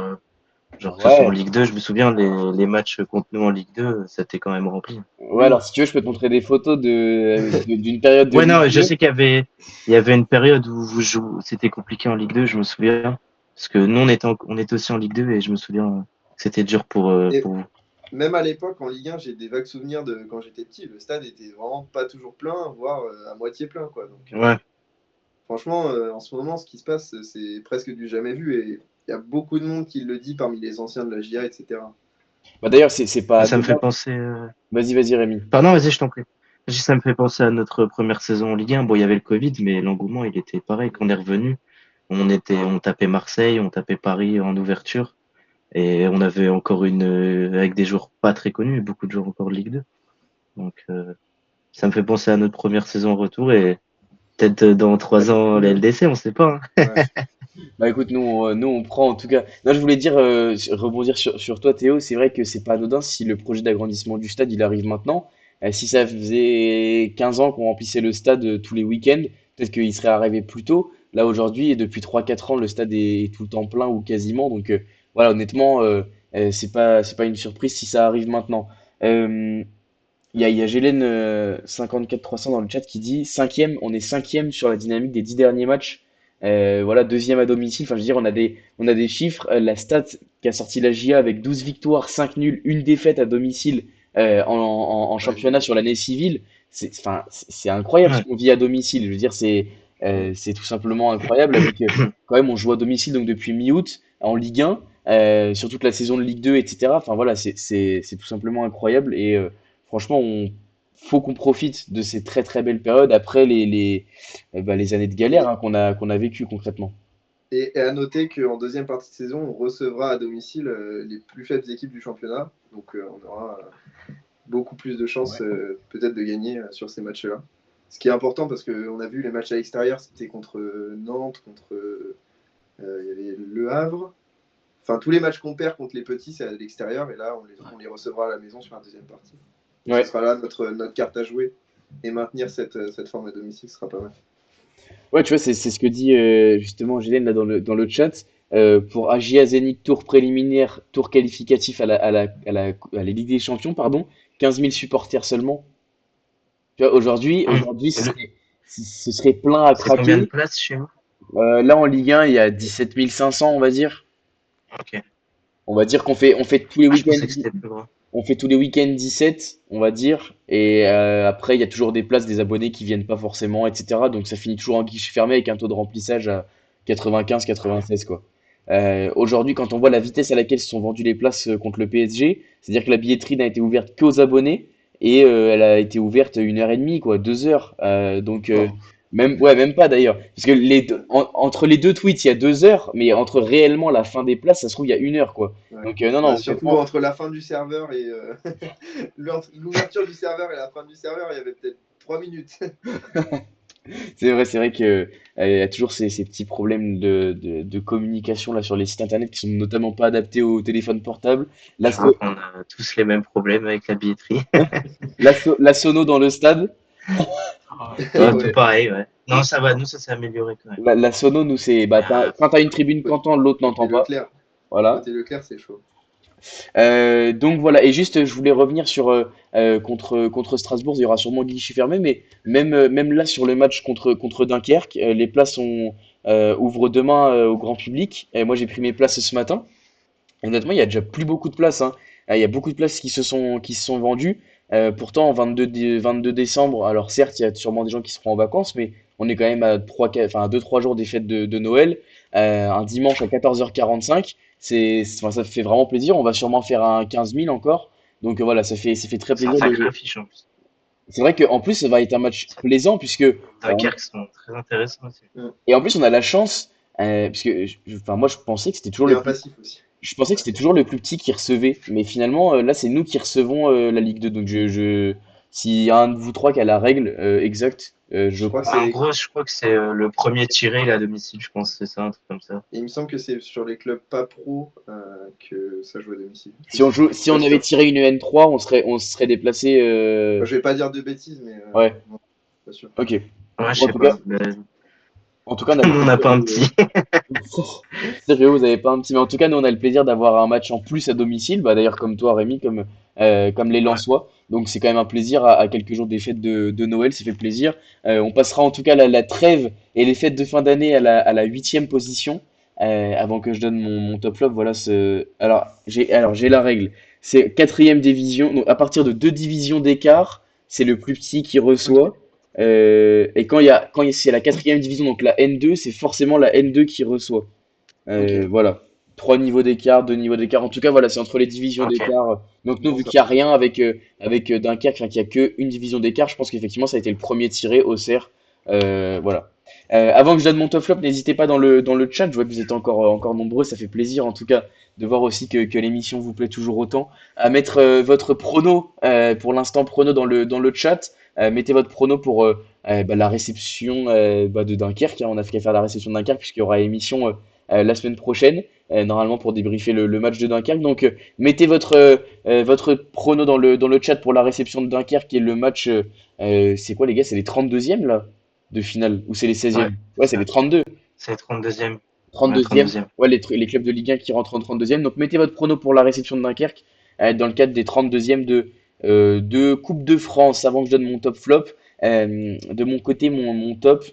genre, que ce soit en ouais. Ligue 2, je me souviens, les matchs contre nous en Ligue 2, ça était quand même rempli. Ouais, alors Oui, si tu veux, je peux te montrer des photos d'une période de Ouais, non, Ligue je 2. sais qu'il y avait une période où c'était compliqué en Ligue 2, je me souviens. Parce que nous, on était aussi en Ligue 2 et je me souviens que c'était dur et pour vous. même à l'époque, en Ligue 1, j'ai des vagues souvenirs de quand j'étais petit. Le stade était vraiment pas toujours plein, voire à moitié plein, quoi. Donc, Ouais, franchement, en ce moment, ce qui se passe, c'est presque du jamais vu. Et il y a beaucoup de monde qui le dit parmi les anciens de la GIA, etc. Bah d'ailleurs, c'est pas ça me fait anodin. penser. Vas-y, Rémi. Pardon, vas-y, je t'en prie. Ça me fait penser à notre première saison en Ligue 1. Bon, il y avait le Covid, mais l'engouement, il était pareil. Quand on est revenu, on tapait Marseille, on tapait Paris en ouverture. Et on avait encore avec des joueurs pas très connus, beaucoup de joueurs encore de Ligue 2. Donc, ça me fait penser à notre première saison en retour et peut-être dans Ça 3 ans, la continue, hein. LDC, on sait pas, hein. Ouais. Bah écoute, nous on prend en tout cas. Non, je voulais dire, rebondir sur toi, Théo. C'est vrai que c'est pas anodin si le projet d'agrandissement du stade il arrive maintenant. Si ça faisait 15 ans qu'on remplissait le stade tous les week-ends, peut-être qu'il serait arrivé plus tôt. Là aujourd'hui, depuis 3 4 ans, le stade est tout le temps plein ou quasiment. Donc voilà, honnêtement, c'est pas une surprise si ça arrive maintenant. Euh, il y a Gélène 54 300 dans le chat qui dit cinquième, on est cinquième sur la dynamique des 10 derniers matchs. Voilà, deuxième à domicile. Enfin, je veux dire, on a des chiffres. La stat qu'a sorti la GIA avec 12 victoires, 5 nuls, une défaite à domicile en Ouais, j'ai championnat vu sur ça. l'année civile. Enfin, c'est incroyable ce Ouais. qu'on vit à domicile. Je veux dire, c'est tout simplement incroyable avec quand même on joue à domicile donc depuis mi-août en Ligue 1 sur toute la saison de Ligue 2 etc. Enfin voilà, c'est tout simplement incroyable et franchement, faut qu'on profite de ces très très belles périodes après les années de galère Et, hein, qu'on a vécues concrètement. et à noter qu'en deuxième partie de saison, on recevra à domicile les plus faibles équipes du championnat. Donc on aura beaucoup plus de chances peut-être de gagner sur ces matchs-là. Ce qui est important parce qu'on a vu les matchs à l'extérieur, c'était contre Nantes, contre il y avait Le Havre. Enfin, tous les matchs qu'on perd contre les petits, c'est à l'extérieur. Et là, on les recevra à la maison sur la deuxième partie. Donc ce Ouais, sera là notre carte à jouer. Et maintenir cette forme à domicile sera pas mal. ouais, tu vois, c'est ce que dit justement Gélène là dans le chat. Pour AGA Zénith, tour préliminaire, tour qualificatif à la Ligue des Champions, pardon, 15 000 supporters seulement. Tu vois, aujourd'hui, Et ce serait plein à c'est combien de craquer. places chez vous? Là, en Ligue 1, il y a 17 500, on va dire. Ok. On va dire qu'on fait tous les Ah, je week-ends pensais que c'était plus grand. on fait tous les week-ends 17, on va dire. Et après, il y a toujours des places des abonnés qui viennent pas forcément, etc. Donc ça finit toujours en guichet fermé avec un taux de remplissage à 95-96, quoi. Aujourd'hui, quand on voit la vitesse à laquelle se sont vendues les places contre le PSG, c'est-à-dire que la billetterie n'a été ouverte qu'aux abonnés et elle a été ouverte 1 heure et demie, quoi, 2 heures. Donc Oh. même, ouais, même pas d'ailleurs. Parce que entre les deux tweets, il y a 2 heures, mais entre réellement la fin des places, ça se trouve, il y a 1 heure, quoi. Ouais. Donc non, Bah, non, surtout honnêtement, entre la fin du serveur et l'ouverture du serveur et la fin du serveur, il y avait peut-être 3 minutes. c'est vrai que il y a toujours ces petits problèmes de communication là sur les sites internet qui sont notamment pas adaptés au téléphone portable. La, Je crois so- qu'on a tous les mêmes problèmes avec la billetterie. la sono dans le stade. Ah, Ouais, Ouais, un peu ouais. pareil, ouais. Non, ça va, nous, ça s'est amélioré quand même. La sono, nous, c'est bah, Mais, quand t'as une tribune qui Côté entend, l'autre n'entend pas. Leclerc. Voilà. Côté Leclerc, c'est chaud. Donc voilà, et juste je voulais revenir sur contre Strasbourg, il y aura sûrement guichet fermé, mais même là sur le match contre Dunkerque, les places ouvrent demain au grand public. Et moi j'ai pris mes places ce matin. Honnêtement, il y a déjà plus beaucoup de places, hein. Il y a beaucoup de places qui se sont vendues. Pourtant, 22 décembre, alors certes, il y a sûrement des gens qui seront en vacances, mais on est quand même à 2-3 jours des fêtes de Noël. Un dimanche à 14h45, enfin, ça fait vraiment plaisir. On va sûrement faire un 15 000 encore. Donc voilà, ça fait très c'est un plaisir sacré de. affiche en plus. C'est vrai qu'en plus, ça va être un match plaisant, puisque. Dunkerque sont très intéressants aussi. Et en plus, on a la chance, puisque enfin, moi, je pensais que c'était toujours Et le un plus. passif aussi. Je pensais que c'était toujours le plus petit qui recevait, mais finalement, là, c'est nous qui recevons la Ligue 2. Donc, s'il y a un de vous trois qui a la règle exacte, je Je crois que crois. En c'est. gros, je crois que c'est le premier tiré là, à domicile, je pense, c'est ça, un truc comme ça. Il me semble que c'est sur les clubs pas pro que ça joue à domicile. Je suis Si pas on avait sûr. tiré une N3, on se serait déplacé. Enfin, je vais pas dire de bêtises, mais Ouais, non, pas sûr. ok. Ouais, je Bon, sais pas. Mais En tout cas, on a le on n'a plaisir pas un de. petit. Sérieux, vous avez pas un petit. Mais en tout cas, nous, on a le plaisir d'avoir un match en plus à domicile. Bah, d'ailleurs, comme toi, Rémi, comme les Ouais. Lensois. Donc, c'est quand même un plaisir à quelques jours des fêtes de Noël. Ça fait plaisir. On passera en tout cas la trêve et les fêtes de fin d'année à la 8e position. Avant que je donne mon top flop, voilà. Alors, j'ai la règle. C'est 4e division. Donc, à partir de 2 divisions d'écart, c'est le plus petit qui Ok, reçoit. Et c'est la 4e division, donc la N2, c'est forcément la N2 qui reçoit. ok. Voilà. 3 niveaux d'écart, 2 niveaux d'écart. En tout cas, voilà, c'est entre les divisions Ok. d'écart. Donc nous, Bon, vu ça qu'il n'y a va. rien avec Dunkerque, enfin, qu'il n'y a qu'une division d'écart, je pense qu'effectivement, ça a été le premier tiré au cerf. Voilà. Avant que je donne mon top flop, n'hésitez pas dans le chat. Je vois que vous êtes encore nombreux. Ça fait plaisir, en tout cas, de voir aussi que l'émission vous plaît toujours autant. À mettre votre prono, pour l'instant, prono dans le chat. Mettez votre prono pour la réception de Dunkerque, hein. On a fait qu'à faire la réception de Dunkerque, puisqu'il y aura émission la semaine prochaine, normalement pour débriefer le match de Dunkerque. Donc mettez votre prono dans le chat pour la réception de Dunkerque et le match. C'est quoi les gars? C'est les 32e là de finale ou c'est les Ouais, 16e? Ouais, c'est c'est les ça. 32. C'est 32e. Ouais, 32e. 32e. Ouais, les clubs de Ligue 1 qui rentrent en 32e. Donc mettez votre prono pour la réception de Dunkerque dans le cadre des 32e de Coupe de France. Avant que je donne mon top flop, de mon côté, mon top,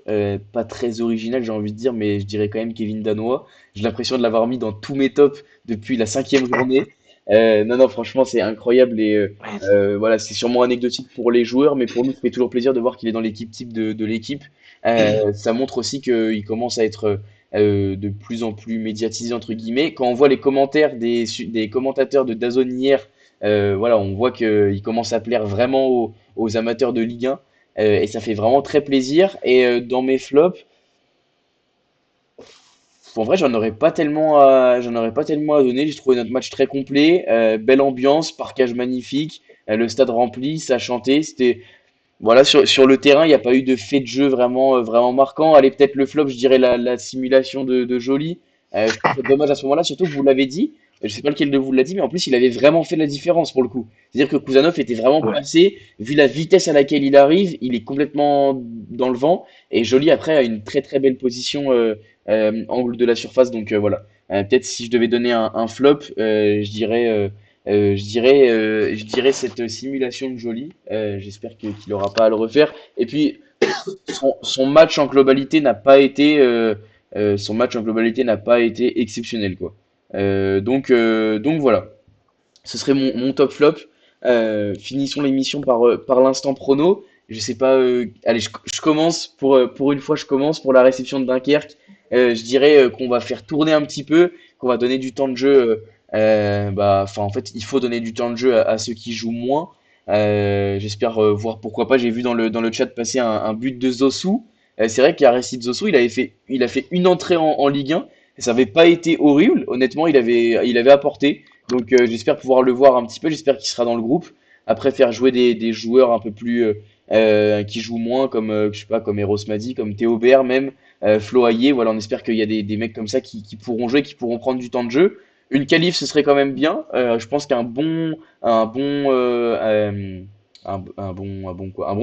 pas très original, j'ai envie de dire, mais je dirais quand même Kevin Danois. J'ai l'impression de l'avoir mis dans tous mes tops depuis la 5e journée. Non, non, franchement, c'est incroyable et Ouais, voilà, c'est sûrement anecdotique pour les joueurs, mais pour nous, ça fait toujours plaisir de voir qu'il est dans l'équipe type de l'équipe. Ça montre aussi qu'il commence à être de plus en plus médiatisé entre guillemets. Quand on voit les commentaires des commentateurs de DAZN hier, voilà, on voit qu'il commence à plaire vraiment aux amateurs de Ligue 1 et ça fait vraiment très plaisir. Et dans mes flops, en vrai, j'en aurais pas tellement à donner. J'ai trouvé notre match très complet, belle ambiance, parquage magnifique, le stade rempli, ça chantait. C'était voilà, sur le terrain, il n'y a pas eu de fait de jeu vraiment marquant. Allez, peut-être le flop, je dirais la simulation de Joly. Je trouve ça dommage à ce moment-là, surtout que vous l'avez dit. Je sais pas lequel de vous l'a dit, mais en plus, il avait vraiment fait la différence pour le coup. C'est-à-dire que Kuzanov était vraiment ouais. passé, vu la vitesse à laquelle il arrive, il est complètement dans le vent. Et Joly, après, a une très très belle position angle de la surface. Donc voilà. Peut-être si je devais donner un flop, je dirais cette simulation de Joly. J'espère qu'il n'aura pas à le refaire. Et puis, son match en globalité n'a pas été exceptionnel, quoi. Donc voilà. Ce serait mon top flop. Finissons l'émission par l'instant prono. Je sais pas. Allez, je commence pour une fois. Je commence pour la réception de Dunkerque. Je dirais qu'on va faire tourner un petit peu, qu'on va donner du temps de jeu. Enfin, en fait, il faut donner du temps de jeu à ceux qui jouent moins. J'espère voir pourquoi pas. J'ai vu dans le chat passer un but de Zosu. C'est vrai qu'Aristide Zosu, il a fait une entrée en Ligue 1. Et ça n'avait pas été horrible. Honnêtement, il avait apporté. Donc j'espère pouvoir le voir un petit peu, j'espère qu'il sera dans le groupe. Après faire jouer des joueurs un peu plus qui jouent moins comme je sais pas comme Eros Madi, comme Théo Baer même, Flo Hayé, voilà, on espère qu'il y a des mecs comme ça qui pourront jouer, qui pourront prendre du temps de jeu. Une qualif ce serait quand même bien. Je pense qu'un bon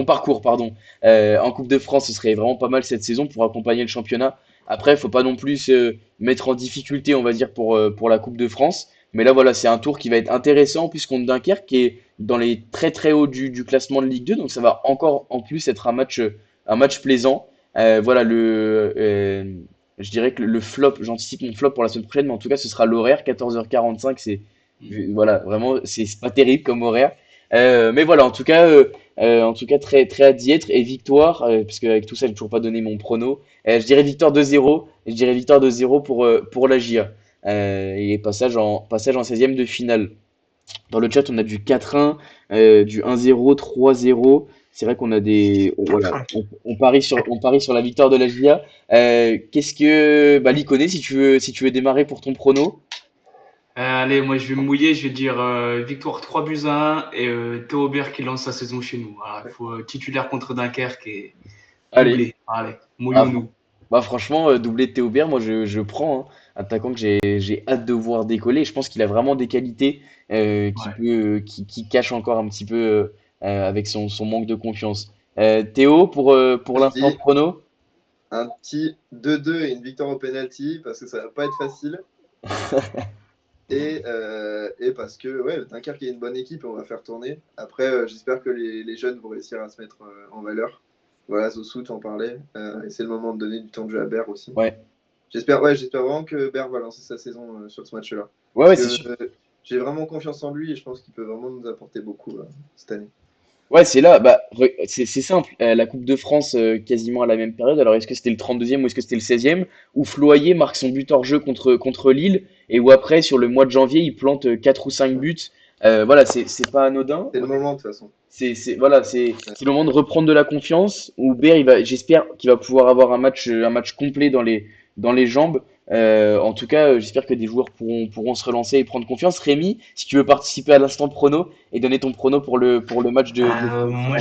parcours pardon en Coupe de France ce serait vraiment pas mal cette saison pour accompagner le championnat. Après, faut pas non plus se mettre en difficulté, on va dire, pour la Coupe de France. Mais là, voilà, c'est un tour qui va être intéressant puisqu'on Dunkerque qui est dans les très très hauts du classement de Ligue 2. Donc ça va encore en plus être un match plaisant. Voilà, je dirais que le flop, j'anticipe mon flop pour la semaine prochaine, mais en tout cas, ce sera l'horaire, 14h45. Voilà, vraiment, c'est pas terrible comme horaire. Mais voilà, en tout cas, très, très hâte d'y être. Et victoire, parce qu'avec tout ça, j'ai toujours pas donné mon prono. Je dirais victoire 2-0. Je dirais victoire 2-0 pour la GIA. Et passage en 16e de finale. Dans le chat, on a du 4-1, du 1-0, 3-0. C'est vrai qu'on a voilà, on parie sur la victoire de la GIA. Qu'est-ce que. Bah, Liconé, si tu veux démarrer pour ton prono. Allez, moi je vais me mouiller, je vais dire victoire 3 buts à 1 et Théo Baer qui lance sa saison chez nous. Voilà, il faut titulaire contre Dunkerque et Allez. doublé. Allez, Ah, mouillons-nous. bah franchement, doublé de Théo Baer, moi je prends. Hein. Attaquant que j'ai hâte de voir décoller. Je pense qu'il a vraiment des qualités Ouais. qui cachent encore un petit peu avec son manque de confiance. Théo, pour Je l'instant dis prono. un petit 2-2 et une victoire au penalty parce que ça va pas être facile. Et parce que ouais, Dunkerque est une bonne équipe et on va faire tourner. Après, j'espère que les jeunes vont réussir à se mettre en valeur. Voilà, Zosu, t'en parlais. Et c'est le moment de donner du temps de jeu à Ber aussi. Ouais, J'espère vraiment que Ber va lancer sa saison sur ce match-là. ouais, Parce ouais, c'est que sûr. j'ai vraiment confiance en lui et je pense qu'il peut vraiment nous apporter beaucoup cette année. Ouais, c'est là, bah, c'est simple. La Coupe de France, quasiment à la même période. Alors, est-ce que c'était le 32e ou est-ce que c'était le 16e? Où Floyer marque son but hors jeu contre Lille et où après, sur le mois de janvier, il plante 4 ou 5 buts. Voilà, c'est pas anodin. C'est le moment de toute façon. Voilà, c'est le moment de reprendre de la confiance. Où j'espère qu'il va pouvoir avoir un match complet dans les jambes. En tout cas, j'espère que des joueurs pourront se relancer et prendre confiance. Rémi, si tu veux participer à l'instant prono et donner ton prono pour le match de Moi,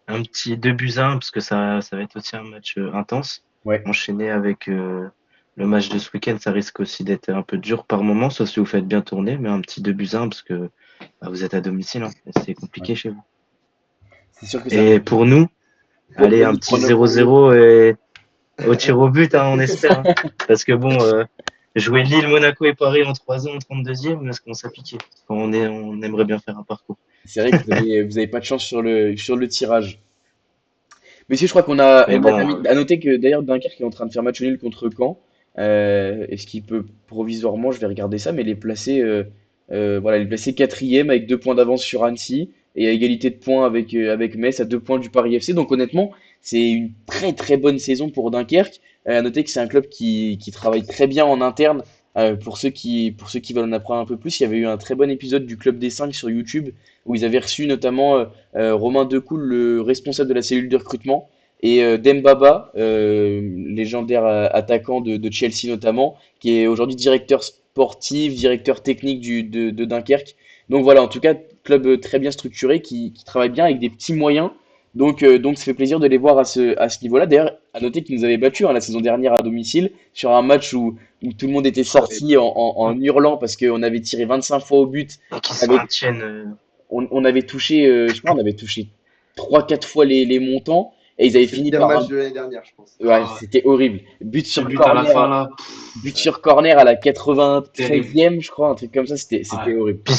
un petit 2 buts à 1 parce que ça va être aussi un match intense. Ouais. Enchaîné avec le match de ce week-end, ça risque aussi d'être un peu dur par moment, sauf si vous faites bien tourner, mais un petit 2 buts à 1 parce que vous êtes à domicile, hein, et c'est Ouais. compliqué chez vous. C'est sûr que ça Et fait. pour nous, Ouais, allez, un vas-y, petit prono pour nous. 0-0 et au tir au but, hein, on espère. Hein. Parce que bon, jouer Lille, Monaco et Paris en 3 ans, en 32e, ça commence à piquer. On aimerait bien faire un parcours. C'est vrai que vous avez pas de chance sur le tirage. Messieurs, je crois qu'on a, Mais on a bon, terminé. À noter que d'ailleurs Dunkerque est en train de faire match nul contre Caen. Est-ce qu'il peut provisoirement, je vais regarder ça, mais voilà, les placer quatrième avec 2 points d'avance sur Annecy et à égalité de points avec Metz à 2 points du Paris FC. Donc honnêtement, c'est une très très bonne saison pour Dunkerque. À noter que c'est un club qui travaille très bien en interne. Pour ceux qui veulent en apprendre un peu plus, il y avait eu un très bon épisode du Club des 5 sur YouTube où ils avaient reçu notamment Romain Decool, le responsable de la cellule de recrutement, et Dembaba, légendaire attaquant de Chelsea notamment, qui est aujourd'hui directeur sportif, directeur technique de Dunkerque. Donc voilà, en tout cas, club très bien structuré qui travaille bien avec des petits moyens. Donc ça fait plaisir de les voir à ce niveau-là. D'ailleurs, à noter qu'ils nous avaient battus la saison dernière à domicile sur un match où tout le monde était sorti en hurlant parce qu'on avait tiré 25 fois au but. qui On se avait, maintiennent. on avait touché, je sais pas, on avait touché 3-4 fois les montants et ils avaient C'est le fini pire par match de l'année dernière, je pense. ouais, Ah ouais. c'était horrible. But Ce sur but à la fin corner, là, but sur corner à la terrible. 93e, je crois, un truc comme ça, c'était Ouais. horrible. Puis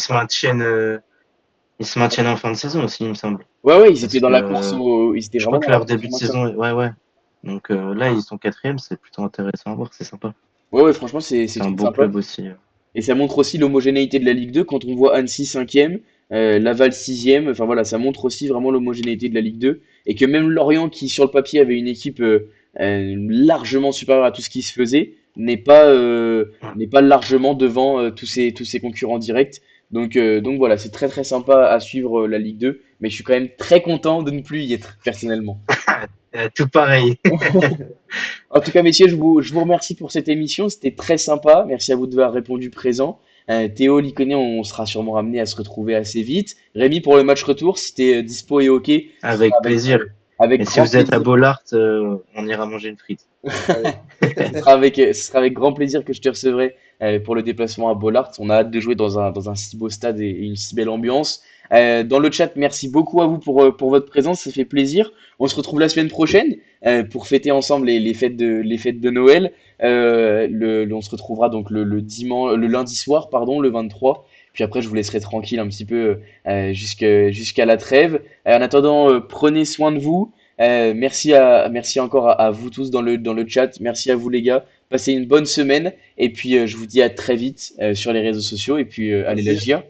ils se maintiennent en fin de saison aussi, il me semble. Ouais, ouais, ils Parce étaient dans que la course ils étaient je crois vraiment que dans la leur course début au de maintien. saison, ouais, ouais. Donc là, ils sont quatrième, c'est plutôt intéressant à voir, c'est sympa. Ouais, ouais, franchement, c'est C'est un très beau sympa. club aussi. Et ça montre aussi l'homogénéité de la Ligue 2 quand on voit Annecy 5e, Laval 6e. Enfin voilà, ça montre aussi vraiment l'homogénéité de la Ligue 2. Et que même Lorient, qui sur le papier avait une équipe largement supérieure à tout ce qui se faisait, n'est pas largement devant tous ses concurrents directs. Donc voilà, c'est très très sympa à suivre la Ligue 2, mais je suis quand même très content de ne plus y être personnellement. Tout pareil. En tout cas, messieurs, je vous remercie pour cette émission. C'était très sympa. Merci à vous d'avoir répondu présent. Théo, Lyconnais, on sera sûrement ramené à se retrouver assez vite. Rémi, pour le match retour, si t'es dispo et OK, ce sera Avec plaisir. avec Et si grand vous êtes à plaisir. Bollard, on ira manger une frite. Allez. Ce sera avec grand plaisir que je te recevrai pour le déplacement à Bollaert. On a hâte de jouer dans un si beau stade et une si belle ambiance. Dans le chat, merci beaucoup à vous pour votre présence, ça fait plaisir. On se retrouve la semaine prochaine pour fêter ensemble les fêtes de Noël. On se retrouvera donc le lundi soir, pardon, le 23. Puis après, je vous laisserai tranquille un petit peu jusqu'à la trêve. En attendant, prenez soin de vous. Merci encore à vous tous dans le chat. Merci à vous les gars. Passez une bonne semaine. Et puis je vous dis à très vite sur les réseaux sociaux. Et puis allez la Merci. GIA.